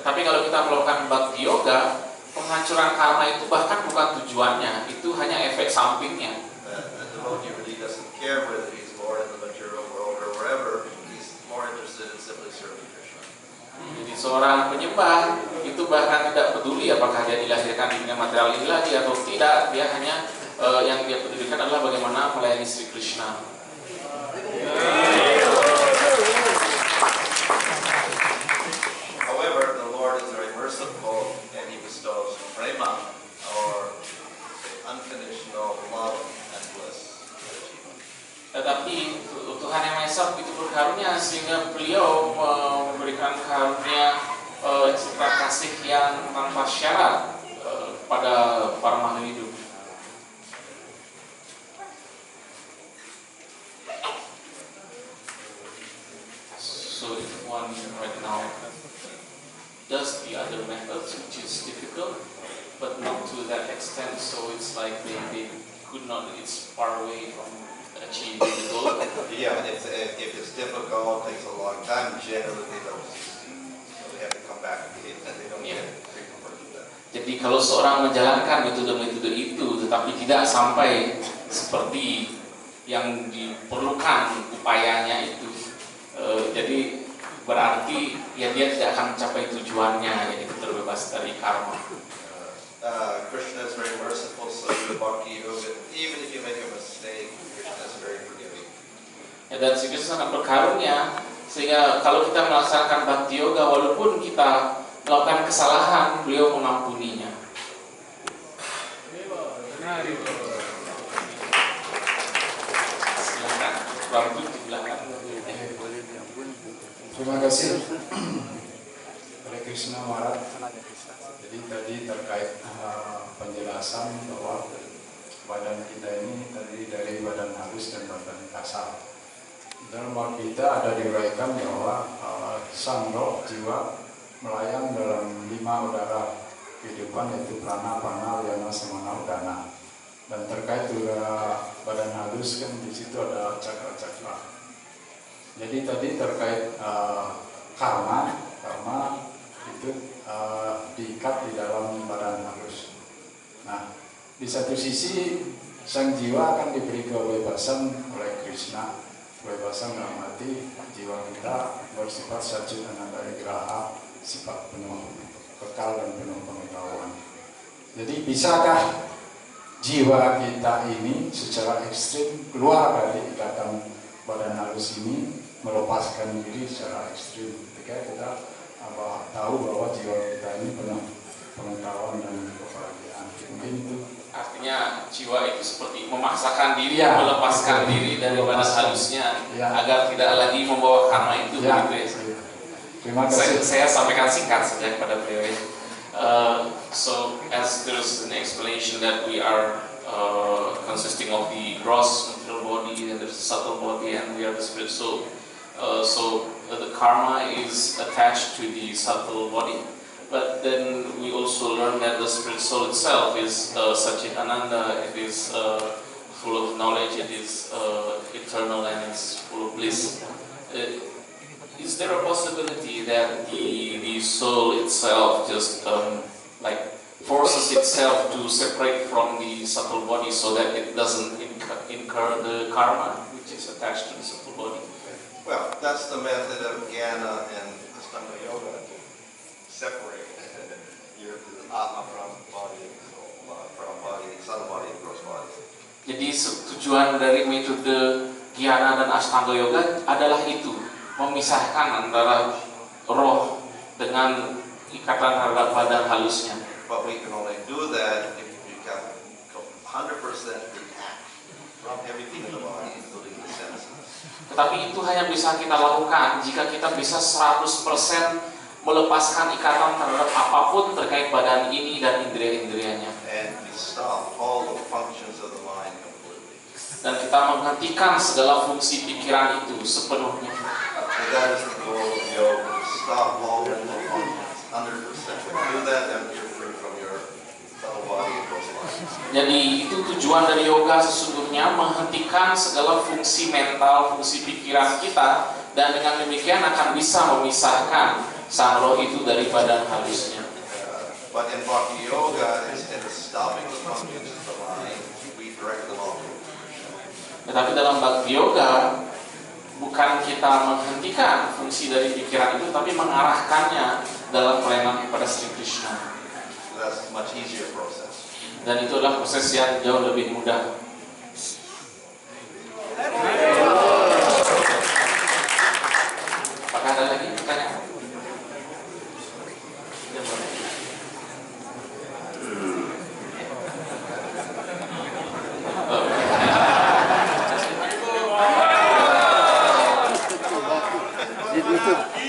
Tapi kalau kita melakukan bhakti yoga, penghancuran karma itu bahkan bukan tujuannya, itu hanya efek sampingnya. The devotee really doesn't care whether he's born in the material world or wherever. He's more interested in simply serving Krishna. Jadi seorang penyembah itu bahkan tidak peduli apakah dia dilahirkan di dunia material ini lagi atau tidak, dia hanya yang dia pedulikan adalah bagaimana melayani Sri Krishna. However, the Lord is very merciful and He bestows prema, or unconditional love and bliss. Tetapi Tuhan Yang Maha Esa begitu berkarunia sehingga beliau memberikan karunia cita kasih yang tanpa syarat pada para makhluk hidup. So if one right now does the other methods, which is difficult, but not to that extent, so it's like they could not, it's far away from achieving the goal. Yeah, if it's difficult, takes a long time, generally they don't succeed. So they have to come back again and they don't get pre-converted then. Jadi kalau seorang menjalankan metode-metode itu tetapi tidak sampai seperti yang diperlukan upayanya itu, jadi berarti ya dia tidak akan mencapai tujuannya, yaitu terbebas dari karma. Krishna is very merciful, so the bhakti yoga, even if you make a mistake, Krishna is very forgiving. Ya, dan Sri Krishna sangat berkarunia sehingga kalau kita melaksanakan bhakti yoga, walaupun kita melakukan kesalahan, beliau mengampuninya. Silakan, Bang di belakang. Terima kasih. Hare Krishna Maharaj. Jadi tadi terkait penjelasan bahwa badan kita ini terdiri dari badan halus dan badan kasar. Dalam bab kita ada diuraikan bahwa sang roh jiwa melayang dalam 5 udara kehidupan, yaitu prana, pana, yana, samana, udana. Dan terkait juga badan halus kan di situ ada cakra-cakra. Jadi tadi terkait karma itu diikat di dalam badan halus. Nah, di satu sisi sang jiwa akan diberi kebebasan oleh Krishna. Kebebasan dalam arti jiwa kita bersifat sajid ananda graha, sifat penuh kekal dan penuh pengetahuan. Jadi bisakah jiwa kita ini secara ekstrim keluar dari ikatan badan halus ini, melepaskan diri secara ekstrim ketika kita tahu bahwa jiwa kita ini penuh pengetahuan dan kebahagiaan. Mungkin itu Artinya jiwa itu seperti memaksakan diri, melepaskan diri dari badan halusnya agar tidak lagi membawa karma itu. Begitu ya. Terima kasih. Saya sampaikan singkat saja kepada beliau. So as there is an explanation that we are consisting of the gross material body and the subtle body, and we are the spirit soul. So the karma is attached to the subtle body, but then we also learn that the spirit soul itself is Satchitananda. It is full of knowledge. It is eternal and it's full of bliss. Is there a possibility that the soul itself just like forces itself to separate from the subtle body so that it doesn't incur the karma which is attached to the subtle body? Well, that's the method of Jnana and Astanga Yoga, to separate your Atma from body, from body, subtle body, and gross body. Jadi tujuan dari metode Jnana dan Astanga Yoga adalah itu, memisahkan antara roh dengan ikatan terhadap badan halusnya. But we can only do that if you become 100% detached from everything in the body, including the senses. Tetapi itu hanya bisa kita lakukan jika kita bisa 100% melepaskan ikatan terhadap apapun terkait badan ini dan indria-indrianya. And we stop all the functions of the mind completely. Dan kita menghentikan segala fungsi pikiran itu sepenuhnya. So that is the goal of yoga, to stop all mental functions 100%. When you do that, then you're free from your subtle body and gross body. Jadi itu tujuan dari yoga sesungguhnya, menghentikan segala fungsi mental, fungsi pikiran kita dan dengan demikian akan bisa memisahkan sang roh itu dari badan halusnya. But in Bhakti Yoga, instead of stopping the functions of the mind, we direct them all. Tetapi dalam Bhakti Yoga bukan kita menghentikan fungsi dari pikiran itu, tapi mengarahkannya dalam pelayanan kepada Sri Krishna. So that's a much easier process. Dan itu adalah proses yang jauh lebih mudah. Apakah ada lagi pertanyaan? Di YouTube.